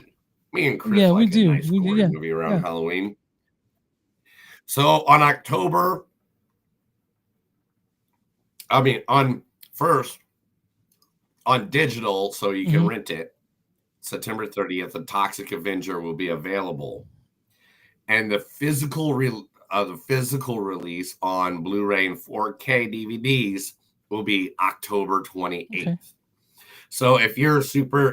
Me and Chris we like do. a nice gory movie around Halloween. So on on digital, so you can rent it, September 30th, The Toxic Avenger will be available. And the physical release on Blu-ray and 4K DVDs will be October 28th. Okay. So if you're super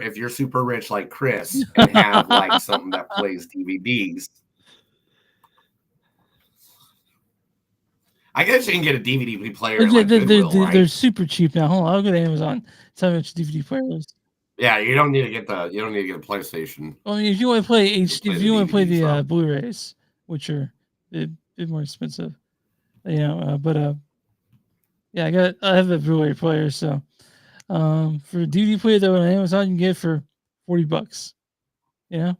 rich like Chris and have something that plays DVDs, I guess you can get a DVD player. They're super cheap now. Hold on, I'll go to Amazon. Tell me which DVD player is. Yeah, you don't need to get the PlayStation. Well, if you want to play the Blu-rays, which are a bit more expensive, but yeah, I have a Blu-ray player, so for a DVD player though on Amazon you can get it for $40. Yeah.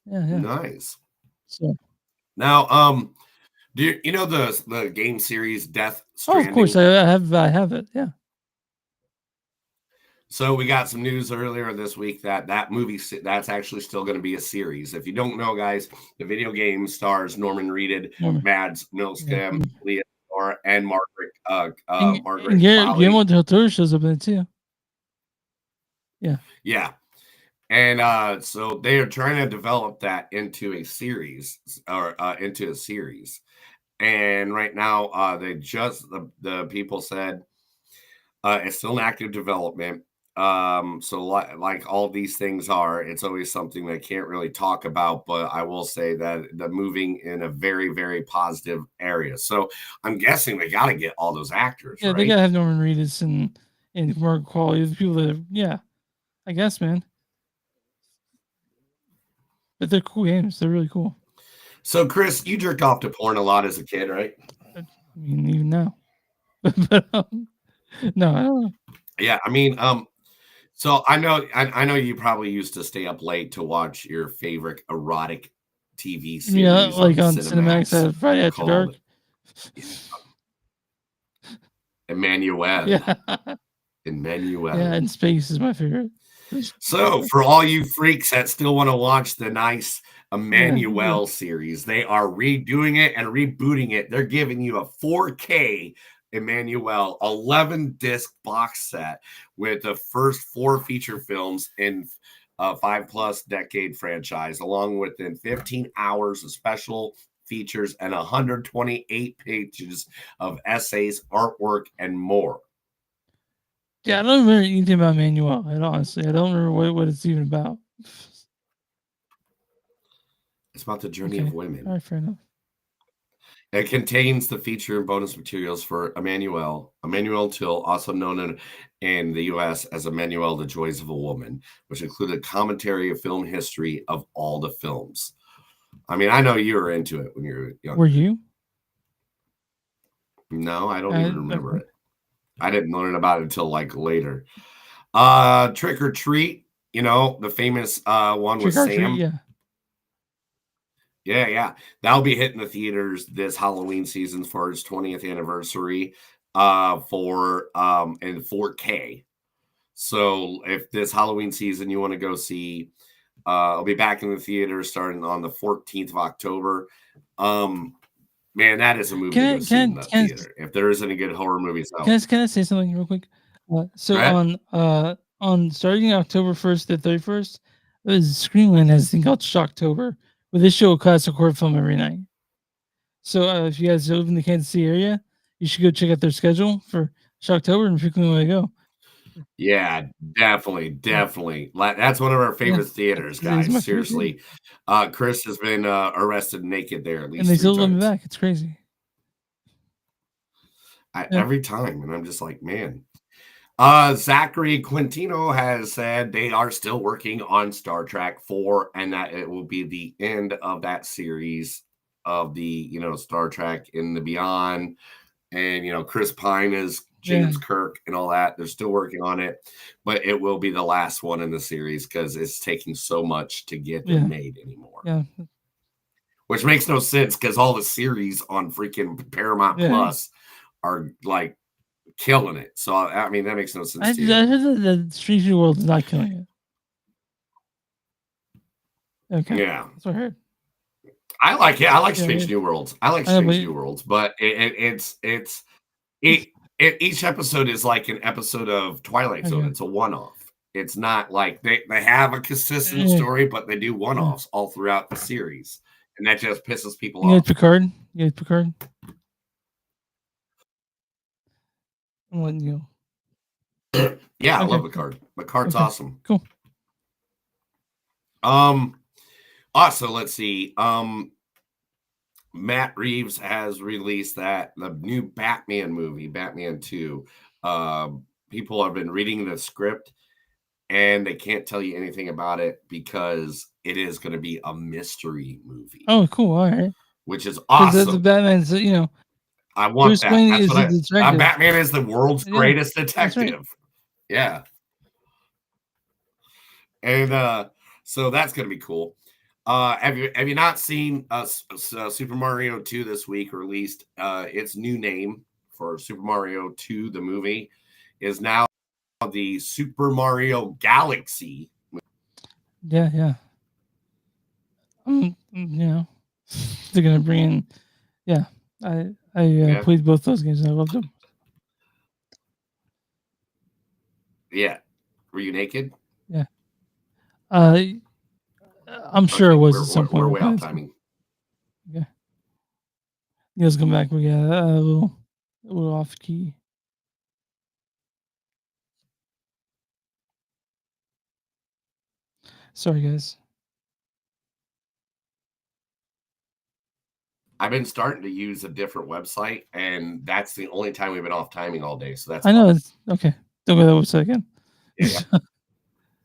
Nice. So now, do you know the game series Death Stranding? Oh, of course, I have it. Yeah. So we got some news earlier this week that movie that's actually still going to be a series. If you don't know, guys, the video game stars Norman Reedus, Mads Mikkelsen, Leah Thor, and Margaret. Margaret. Guillermo del Toro shows up in it too. Yeah. Yeah. And so they are trying to develop that into a series, And right now, the people said it's still in active development. So like all these things are, it's always something they can't really talk about, but I will say that they're moving in a very, very positive area. So I'm guessing they got to get all those actors. Yeah, right? They got to have Norman Reedus and more quality. The people that I guess, man. But they're cool games. They're really cool. So, Chris, you jerked off to porn a lot as a kid, right? I mean, even now. but no, I don't know. Yeah, I mean, so I know you probably used to stay up late to watch your favorite erotic TV series. Yeah, like on Cinemax Friday After Dark. Emmanuel. Yeah. Emmanuel. Yeah, and Space is my favorite. So for all you freaks that still want to watch the nice Emmanuel series, they are redoing it and rebooting it. They're giving you a 4K Emmanuel 11-disc box set with the first 4 feature films in a 5+ decade franchise, along with 15 hours of special features and 128 pages of essays, artwork, and more. Yeah, I don't remember anything about Emmanuel. Honestly, I don't remember what it's even about. It's about the journey of women. All right, fair enough. It contains the feature and bonus materials for Emmanuel Till, also known in the U.S. as Emmanuel, The Joys of a Woman, which included commentary of film history of all the films. I mean, I know you were into it when you were young. Were you? No, I don't even remember okay. it. I didn't learn about it until like later. Trick or Treat, the famous one with Trick or Sam. Treat, yeah. Yeah. That'll be hitting the theaters this Halloween season for its 20th anniversary for in 4K. So if this Halloween season you want to go see, I'll be back in the theater starting on the 14th of October. Man, that is a movie to go see in the theater. If there is any good horror movies out. Can I say something real quick? So on starting October 1st to 31st, Screenland has a thing called Shocktober, where they show a classic horror film every night. So if you guys live in the Kansas City area, you should go check out their schedule for Shocktober and pick when you want to go. Yeah, definitely. That's one of our favorite theaters, guys. Seriously, Chris has been arrested naked there at least, and they still 3 let me times. back. It's crazy. Every time, and I'm just like, man. Zachary Quintino has said they are still working on Star Trek 4, and that it will be the end of that series of the Star Trek in the Beyond. And Chris Pine is James Kirk and all that. They're still working on it, but it will be the last one in the series because it's taking so much to get them made anymore. Yeah. Which makes no sense because all the series on freaking Paramount Plus are like killing it. So I mean that makes no sense. I heard that the Strange New World is not killing it. Okay. Yeah. That's what I heard. I like it. I like Strange New Worlds. I like Strange New Worlds, but each episode is like an episode of Twilight Zone. It's a one-off. It's not like they have a consistent story, but they do one-offs all throughout the series, and that just pisses people off. Picard. You guys Picard. I'm letting you go. Yeah, I love Picard. Picard's awesome. Cool. Also, let's see. Matt Reeves has released the new Batman movie, Batman 2. People have been reading the script and they can't tell you anything about it because it is going to be a mystery movie. Oh, cool. All right. Which is awesome. The Batman's, I want Bruce that. Wayne That's is what a detective. Batman is the world's greatest detective. Right. Yeah. And so that's going to be cool. Have you not seen Super Mario 2 this week released? Its new name for Super Mario 2, the movie, is now the Super Mario Galaxy. Yeah. They're gonna bring in. I played both those games and I loved them. Yeah. Were you naked? Yeah. I'm sure it was at some point. We're way off timing. Yeah. You guys come back. We got a little off key. Sorry, guys. I've been starting to use a different website, and that's the only time we've been off timing all day. So that's I know. It's okay. Don't go to that website again. Yeah.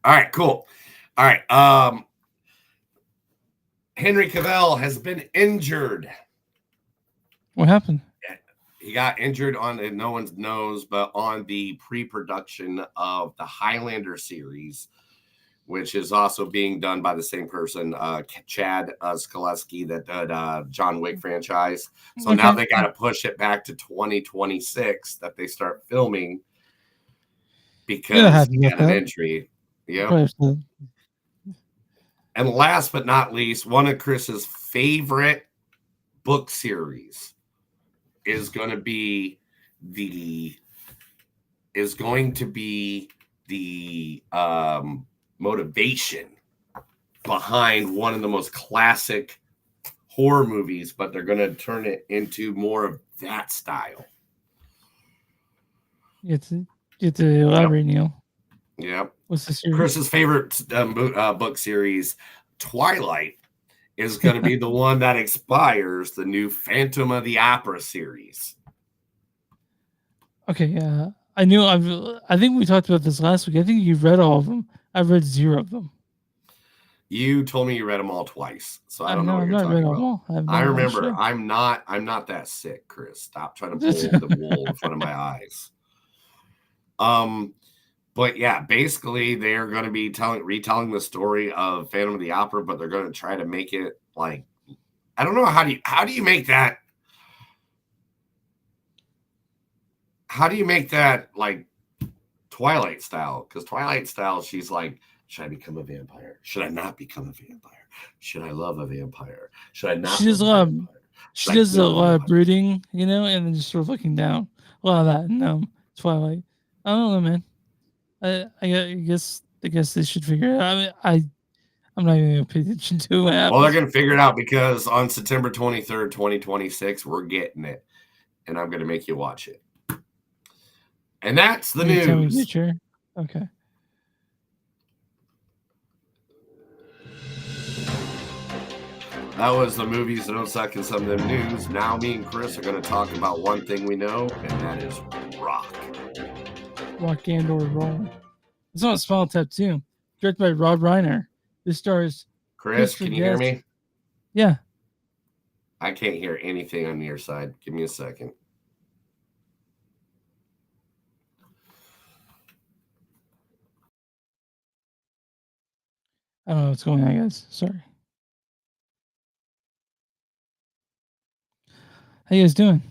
All right, cool. All right. Henry Cavill has been injured. What happened? He got injured and no one knows, but on the pre-production of the Highlander series, which is also being done by the same person, Chad Skaleski, that did John Wick franchise. So now they got to push it back to 2026 that they start filming because he had an injury. Yeah. And last but not least, one of Chris's favorite book series is going to be the motivation behind one of the most classic horror movies, but they're going to turn it into more of that style. You have to elaborate, Neil. Yeah. What's the series? Chris's favorite book series, Twilight, is going to be the one that inspires the new Phantom of the Opera series. Okay, yeah. I think we talked about this last week. I think you've read all of them. I've read 0 of them. You told me you read them all twice, so I don't know what I've you're not talking read about. all. I remember. I'm not that sick, Chris. Stop trying to pull the wool in front of my eyes. But yeah, basically they're going to be retelling the story of Phantom of the Opera, but they're going to try to make it like, I don't know, how do you make that? How do you make that like Twilight style? Because Twilight style, she's like, should I become a vampire? Should I not become a vampire? Should I love a vampire? Should I not? She does a lot of brooding, and then just sort of looking down. A lot of that in Twilight. I don't know, man. I guess they should figure it out. I mean, I'm not even gonna pay attention to what happens. Well, they're gonna figure it out because on September 23rd, 2026, we're getting it, and I'm gonna make you watch it. And that's the news. Okay. That was the movies that don't suck and some of them news. Now me and Chris are going to talk about one thing we know, and that is rock. Rock and or roll. It's on Spinal Tap 2, directed by Rob Reiner. This stars Chris, can you hear me? Yeah. I can't hear anything on your side. Give me a second. I don't know what's going on, guys. Sorry. How you guys doing?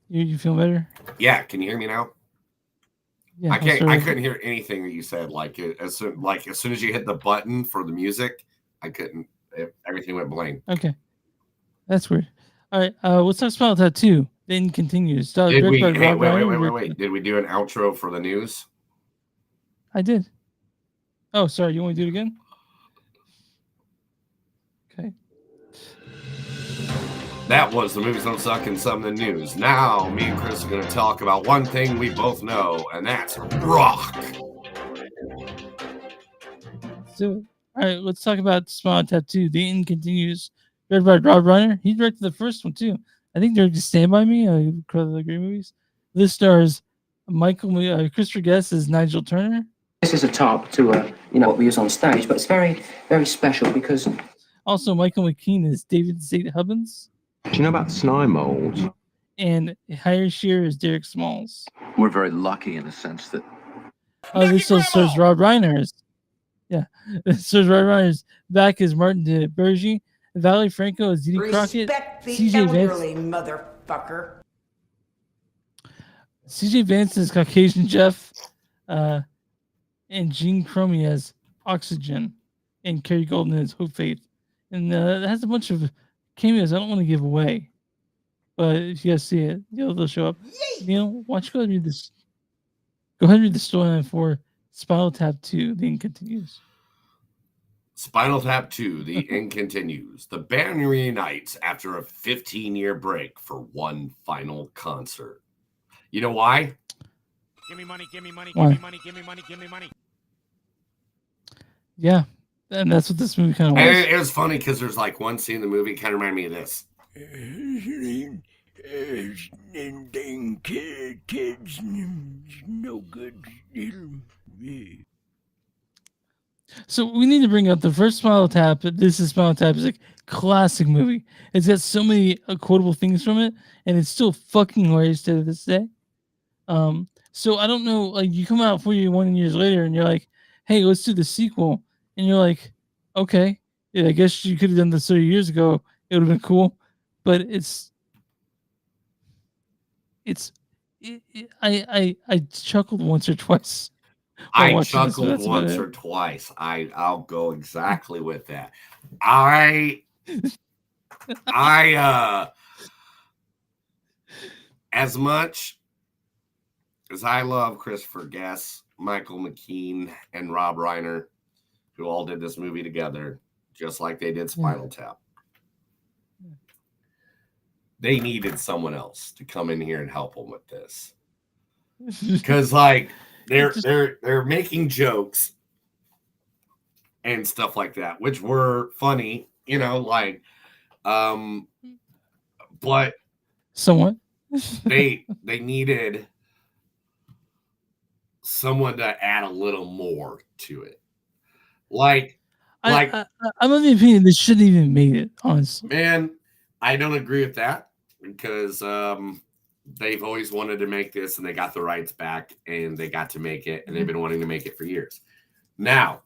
You feel better? Yeah, can you hear me now? Yeah, I couldn't hear anything that you said. Like as soon as you hit the button for the music, I couldn't. Everything went blank. Okay, that's weird. All right, let's talk Spinal Tap 2. Then continues. Did we? Hey, wait. Did we do an outro for the news? I did. Oh, sorry. You want to do it again? Okay. That was the movies don't suck and some of the news. Now, me and Chris are going to talk about one thing we both know, and that's rock. So, all right, let's talk about Spinal Tap 2. The End Continues. Directed by Rob Reiner. He directed the first one too. I think directed Stand By Me. One of the great movies. This stars Christopher Guest as Nigel Turner. This is a top to what we use on stage, but it's very, very special because also Michael McKean is David Zate Hubbins. Do you know about slime molds? And Hire Shear is Derek Smalls. We're very lucky in the sense that. This also stars Rob Reiner. Yeah, this stars Rob Reiner's back as Martin DeBergi. Valerie Franco is Dee Crockett. Respect the elderly, motherfucker. CJ Vance is Caucasian Jeff. And Gene Cromie as Oxygen. And Kerry Golden as Hope Faith. And it has a bunch of cameos I don't want to give away. But if you guys see it, they'll show up. Neil, why don't you go ahead and read this? Go ahead and read the storyline for Spinal Tap 2. The End Continues. Spinal Tap 2, The End Continues. The band reunites after a 15-year break for one final concert. You know why? Give me money, give me money, Why? give me money, give me money, give me money. Yeah, and that's what this movie kind of was. And it was funny because there's like one scene in the movie kind of reminded me of this. Kids, no good. So we need to bring up the first Spinal Tap. This is Spinal Tap. Is a classic movie. It's got so many quotable things from it, and it's still fucking hilarious to this day. So I don't know. Like you come out 41 years later, and you're like, "Hey, let's do the sequel," and you're like, "Okay, yeah, I guess you could have done this 30 years ago. It would have been cool," but I chuckled once or twice. I chuckled once or twice. I'll go exactly with that. I as much as I love Christopher Guest, Michael McKean, and Rob Reiner, who all did this movie together, just like they did Spinal Tap. They needed someone else to come in here and help them with this. Because like they're making jokes and stuff like that, which were funny, like, but somewhat. they needed someone to add a little more to it. Like, I'm of the opinion they shouldn't even made it, honestly. Man, I don't agree with that because they've always wanted to make this and they got the rights back and they got to make it and they've been wanting to make it for years. Now,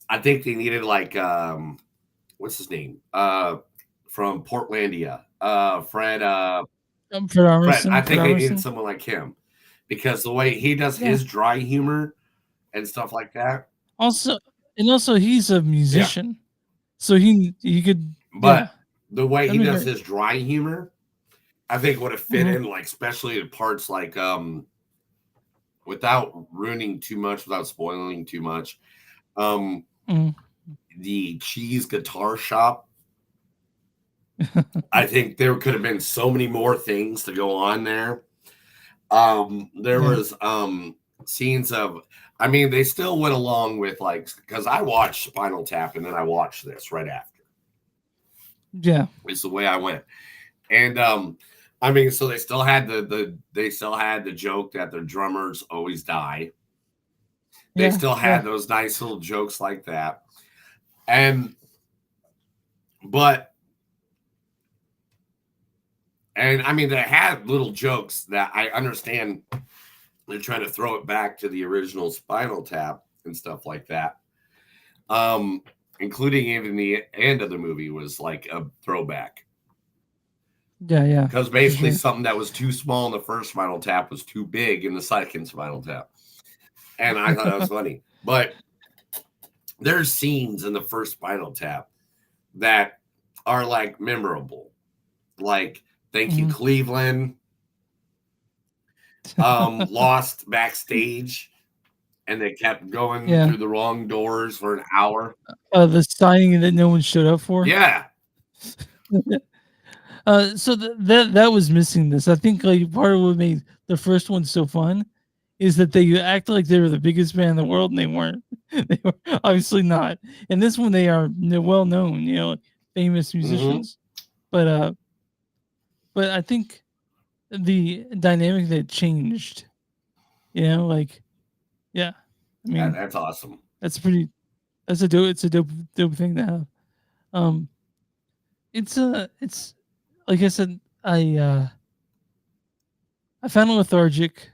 I think they needed like what's his name? From Portlandia. Fred Armisen. I think they needed someone like him because the way he does his dry humor and stuff like that. Also, he's a musician, so he could. But the way he does his dry humor, I think would have fit in, like especially in parts like without ruining too much, without spoiling too much. The cheese guitar shop. I think there could have been so many more things to go on there. There was scenes of, I mean, they still went along with like, because I watched Spinal Tap and then I watched this right after. Yeah, it's the way I went, and I mean, so they still had the joke that the drummers always die. They still had those nice little jokes like that, and I mean, they had little jokes that I understand. They're trying to throw it back to the original Spinal Tap and stuff like that. Including even the end of the movie was like a throwback. Yeah. Because basically something that was too small in the first Spinal Tap was too big in the second Spinal Tap. And I thought that was funny. But there's scenes in the first Spinal Tap that are like memorable. Like, thank you, Cleveland. Lost backstage. And they kept going through the wrong doors for an hour. The signing that no one showed up for. Yeah. So that was missing this. I think like part of what made the first one so fun is that they act like they were the biggest band in the world and they weren't. They were obviously not. And this one they are well known, famous musicians. But I think the dynamic that changed, like, yeah. I mean, that's awesome. It's a dope thing to have. It's like I said, I found it lethargic.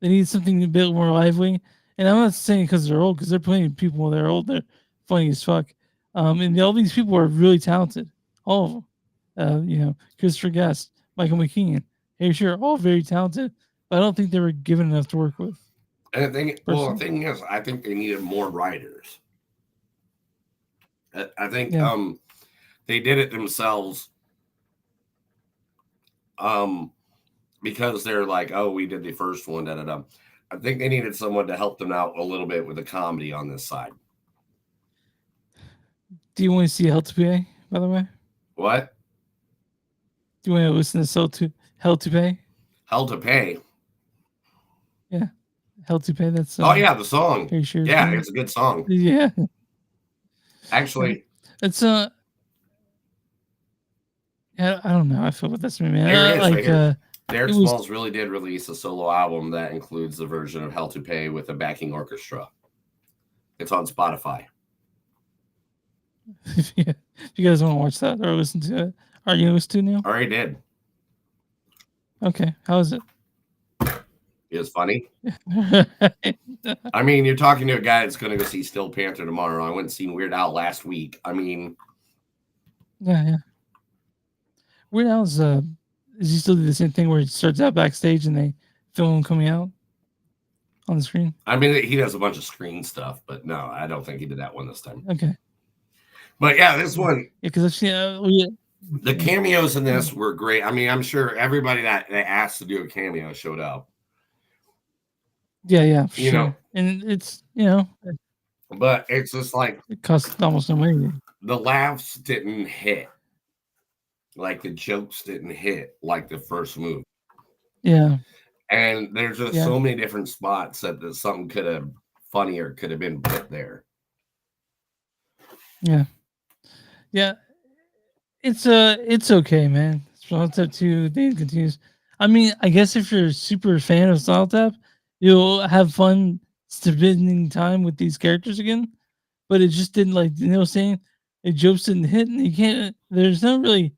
They need something a bit more lively. And I'm not saying because they're old, because they're plenty of people that are old, they're funny as fuck. And all these people are really talented. All of them. Christopher Guest, Michael McKean, Harry Shearer, all very talented. But I don't think they were given enough to work with. And the thing is, I think they needed more writers. I think they did it themselves. Because they're like, oh, we did the first one, I think they needed someone to help them out a little bit with the comedy on this side. Do you want to see Hell to Pay, by the way? What? Do you want to listen to Hell to Pay? Hell to Pay? Yeah. Hell to Pay, that's... oh, yeah, the song. Yeah, it's a good song. Yeah. Actually... It's yeah, I don't know. I feel about this movie, man. Here it is, like, right here. Derek Smalls really did release a solo album that includes the version of Hell to Pay with a backing orchestra. It's on Spotify. If you guys want to watch that or listen to it, are you listening to it, Neil? Already did. Okay, how is it? It was funny. I mean, you're talking to a guy that's going to go see Steel Panther tomorrow. I went and seen Weird Al last week. I mean, yeah. Weird Al's is he still do the same thing where he starts out backstage and they film him coming out on the screen? I mean, he does a bunch of screen stuff, but no, I don't think he did that one this time. Okay. But yeah, this one. Yeah, because I've seen the cameos in this were great. I mean, I'm sure everybody that asked to do a cameo showed up. Yeah, for sure. And it's but it's just like it costs almost no money. The laughs didn't hit. Like the jokes didn't hit like the first movie. Yeah. And there's just so many different spots that something funnier could have been put there. Yeah. Yeah. It's okay, man. Spinal Tap 2, they continues. I mean, I guess if you're a super fan of Spinal Tap, you'll have fun spending time with these characters again. But it just didn't like saying it jokes didn't hit, and you can't. There's no really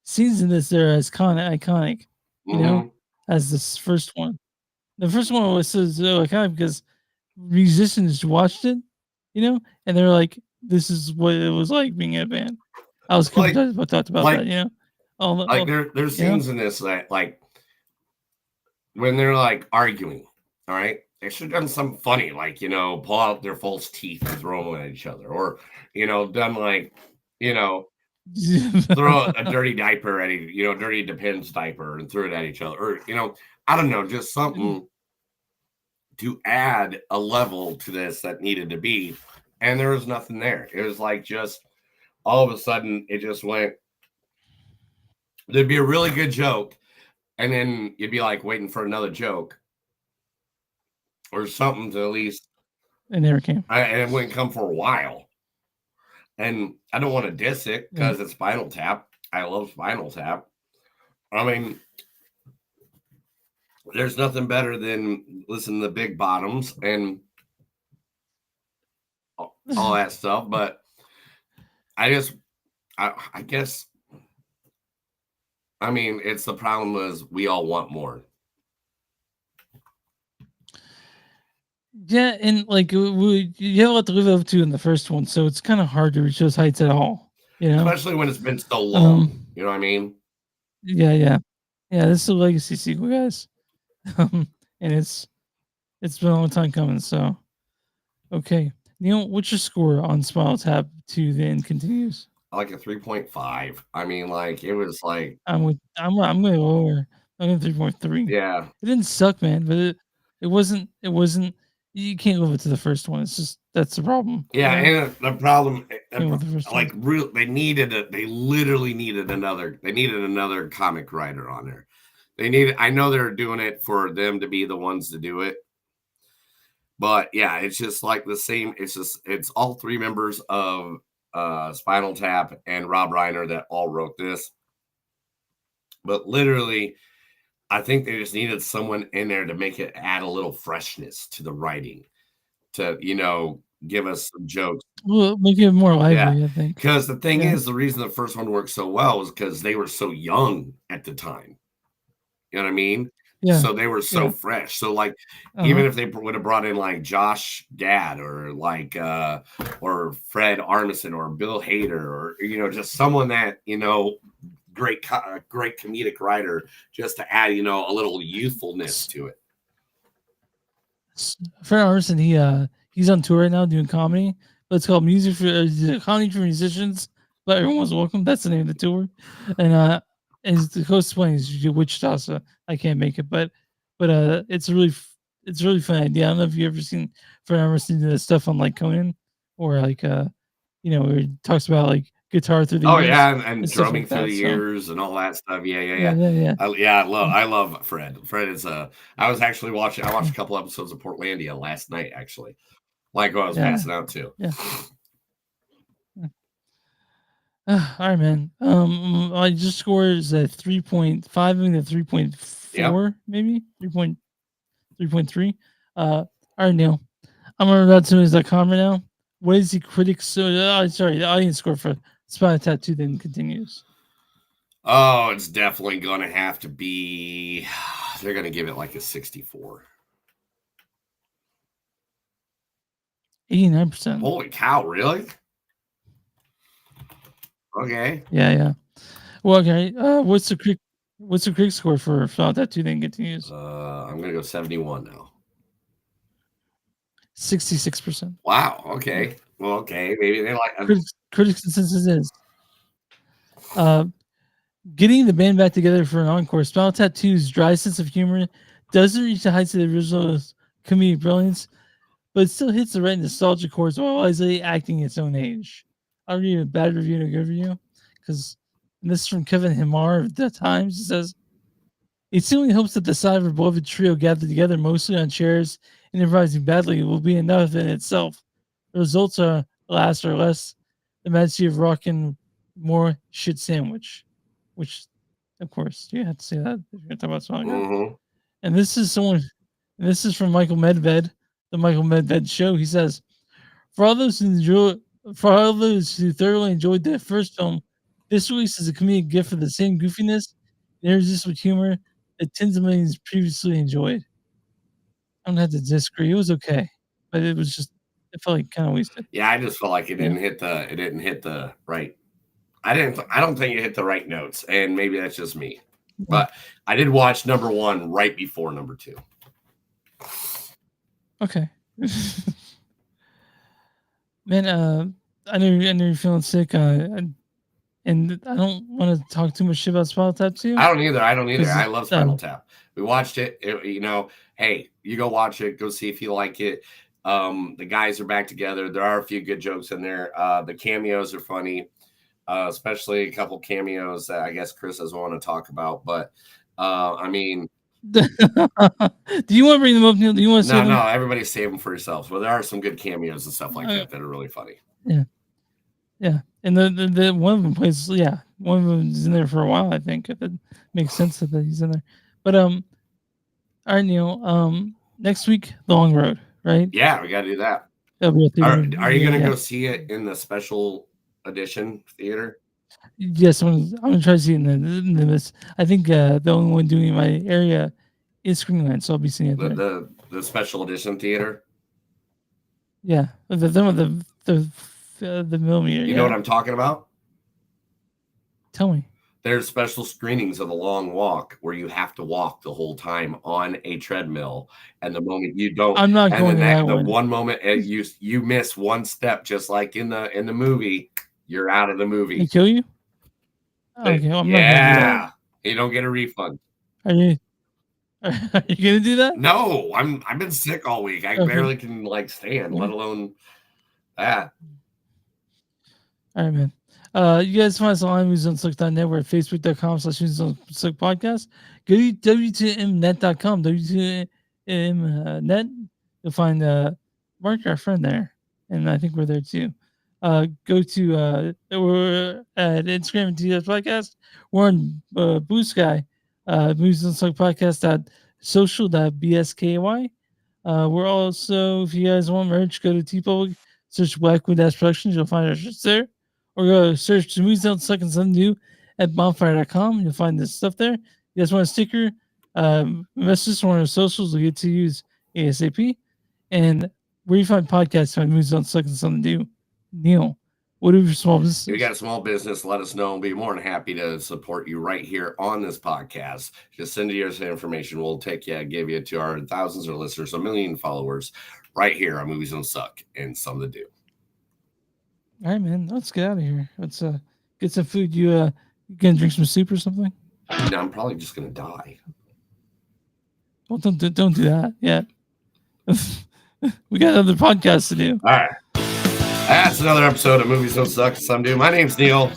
scenes in this that are as iconic, Mhm. as this first one. The first one was so iconic because musicians watched it, and they're like, "This is what it was like being in a band." I was Like talked about like that, all there's you know? scenes in this that like when they're like arguing, all right, they should have done something funny, like pull out their false teeth and throw them at each other, or done like you know throw a dirty diaper at dirty Depends diaper and throw it at each other, or I don't know, just something to add a level to this that needed to be, and there was nothing there. It was like just all of a sudden it just went. There'd be a really good joke, and then you'd be like waiting for another joke or something to at least. It never came. And it wouldn't come for a while. And I don't want to diss it because it's Spinal Tap. I love Spinal Tap. I mean, there's nothing better than listening to Big Bottoms and all that stuff. But I guess, I mean, it's the problem is we all want more. Yeah, and like you have a lot to live up to in the first one, so it's kind of hard to reach those heights at all. Especially when it's been so long. You know what I mean? Yeah. This is a legacy sequel, guys, and it's been a long time coming. So, okay, Neil, what's your score on Spinal Tap 2? Then continues. I like a 3.5. I mean, like it was like I'm going lower. I'm going 3.3. Yeah, it didn't suck, man, but it wasn't. You can't live it to the first one. It's just that's the problem. Yeah, and the problem, with the first like, they literally needed another comic writer on there. I know they're doing it for them to be the ones to do it, but yeah, it's just like the same. It's all three members of Spinal Tap and Rob Reiner that all wrote this, but literally, I think they just needed someone in there to make it add a little freshness to the writing, to give us some jokes. Well, make it more lively, I think. Because the thing is, the reason the first one worked so well was because they were so young at the time. You know what I mean? Yeah. So they were so fresh. So like, even if they would have brought in like Josh Gad or like or Fred Armisen or Bill Hader or just someone that great comedic writer, just to add a little youthfulness to it. Fred Armisen, he's on tour right now doing comedy, but it's called Music for Comedy for Musicians. But everyone's welcome. That's the name of the tour, and the host playing is Wichita, so I can't make it. But it's a really fun idea. I don't know if you ever seen Fred Armisen do this stuff on like Conan or like where he talks about like guitar through the years. And drumming like through the years and all that stuff. Yeah. I love Fred. Fred is I watched a couple episodes of Portlandia last night, actually. Like what I was passing out too. Yeah. All right, man. I just scored is a 3.5, maybe a 3.4, maybe 3.3. All right, Neil. I'm gonna run to .com right now. What is the critics? The audience score for Spinal Tap 2 then continues. Oh, it's definitely gonna have to be. They're gonna give it like a 64. 89%. Holy cow! Really? Okay. Yeah. Well, okay. What's the critic score for Spinal Tap 2 then continues? I'm gonna go 71 now. 66%. Wow. Okay. Well, okay. Maybe they like critics consensus is getting the band back together for an encore. Spinal Tap 2's dry sense of humor doesn't reach the heights of the original comedic brilliance, but it still hits the right nostalgia chords while wisely acting its own age. I'll read a bad review and a good review, because this is from Kevin Himar of The Times. He says, it seemingly hopes that the side of a beloved trio gathered together mostly on chairs and improvising badly will be enough in itself. The results are, alas, are less the Majesty of Rockin' More Shit Sandwich, which, of course, you have to say that if you're talking about something like that. And this is from Michael Medved, the Michael Medved Show. He says, for all those who thoroughly enjoyed the first film, this release is a comedic gift for the same goofiness and irresistible humor that tens of millions previously enjoyed. I don't have to disagree. It was okay, but it felt like kind of wasted. Yeah, I just felt like it didn't hit the right. I don't think it hit the right notes, and maybe that's just me. But I did watch number 1 right before number 2. Okay. Man, I know you're feeling sick, and I don't want to talk too much shit about Spinal Tap 2. I don't either. I love Spinal Tap. We watched it. Hey, you go watch it. Go see if you like it. The guys are back together. There are a few good jokes in there. The cameos are funny, especially a couple cameos that I guess Chris doesn't want to talk about. But I mean, do you want to bring them up, Neil? Do you want to say them? No, everybody save them for yourselves. Well, there are some good cameos and stuff like that are really funny. Yeah, and the one of them plays. Yeah, one of them is in there for a while. I think if it makes sense that he's in there. But all right, Neil. Next week, The Long Road, right? Yeah, we got to do that. Are you going to go see it in the special edition theater? Yes, I'm gonna try to see it in this. I think the only one doing in my area is Screenland, so I'll be seeing it there. The special edition theater. Yeah, the millimeter. You know what I'm talking about? Tell me. There's special screenings of The Long Walk where you have to walk the whole time on a treadmill, and the moment you don't, I'm not going to that one. The one moment you miss one step, just like in the movie, you're out of the movie. They kill you? Okay, well, I'm not yeah, gonna do that. You don't get a refund. Are you gonna do that? No, I've been sick all week. I barely can stand, let alone that. All right, man. You guys find us online on Slick.net. We're at Facebook.com/Slick Podcast. Go to W2Mnet.com. W2Mnet. You'll find Mark, our friend there, and I think we're there too. Go to we're at Instagram and TS Podcast. We're on Blue Sky, Movies on Slick Podcast.social.bsky. We're also, if you guys want merch, go to TeePublic, search Blackwood Productions. You'll find our shirts there. Or go search the Movies on Slick and Something New at bonfire.com. You'll find this stuff there. You guys want a sticker? Message us on our socials. We'll get to use ASAP. And where you find podcasts, find Movies on Slick and Something New. Neil, what are your small businesses? If you got a small business, let us know. We'll be more than happy to support you right here on this podcast. Just send us information. We'll take you, give you to our thousands of listeners, 1 million followers right here on Movies Don't Suck and Something to Do. All right, man. Let's get out of here. Let's get some food. You gonna drink some soup or something? No, I'm probably just gonna die. Well, don't do that yet. We got other podcasts to do. All right. That's another episode of Movies Don't Suck. Some do. My name's Neil.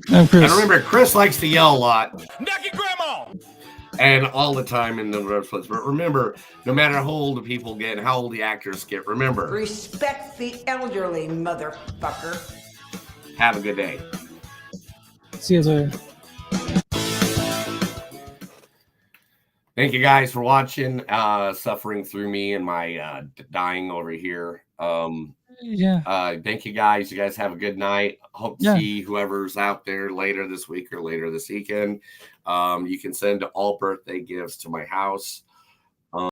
I'm Chris. And remember, Chris likes to yell a lot. Naked grandma! And all the time in the place. But remember, no matter how old the people get and how old the actors get, remember. Respect the elderly, motherfucker. Have a good day. See you later. Thank you guys for watching, suffering through me and my dying over here. Thank you guys. You guys have a good night. Hope to see whoever's out there later this week or later this weekend. You can send all birthday gifts to my house.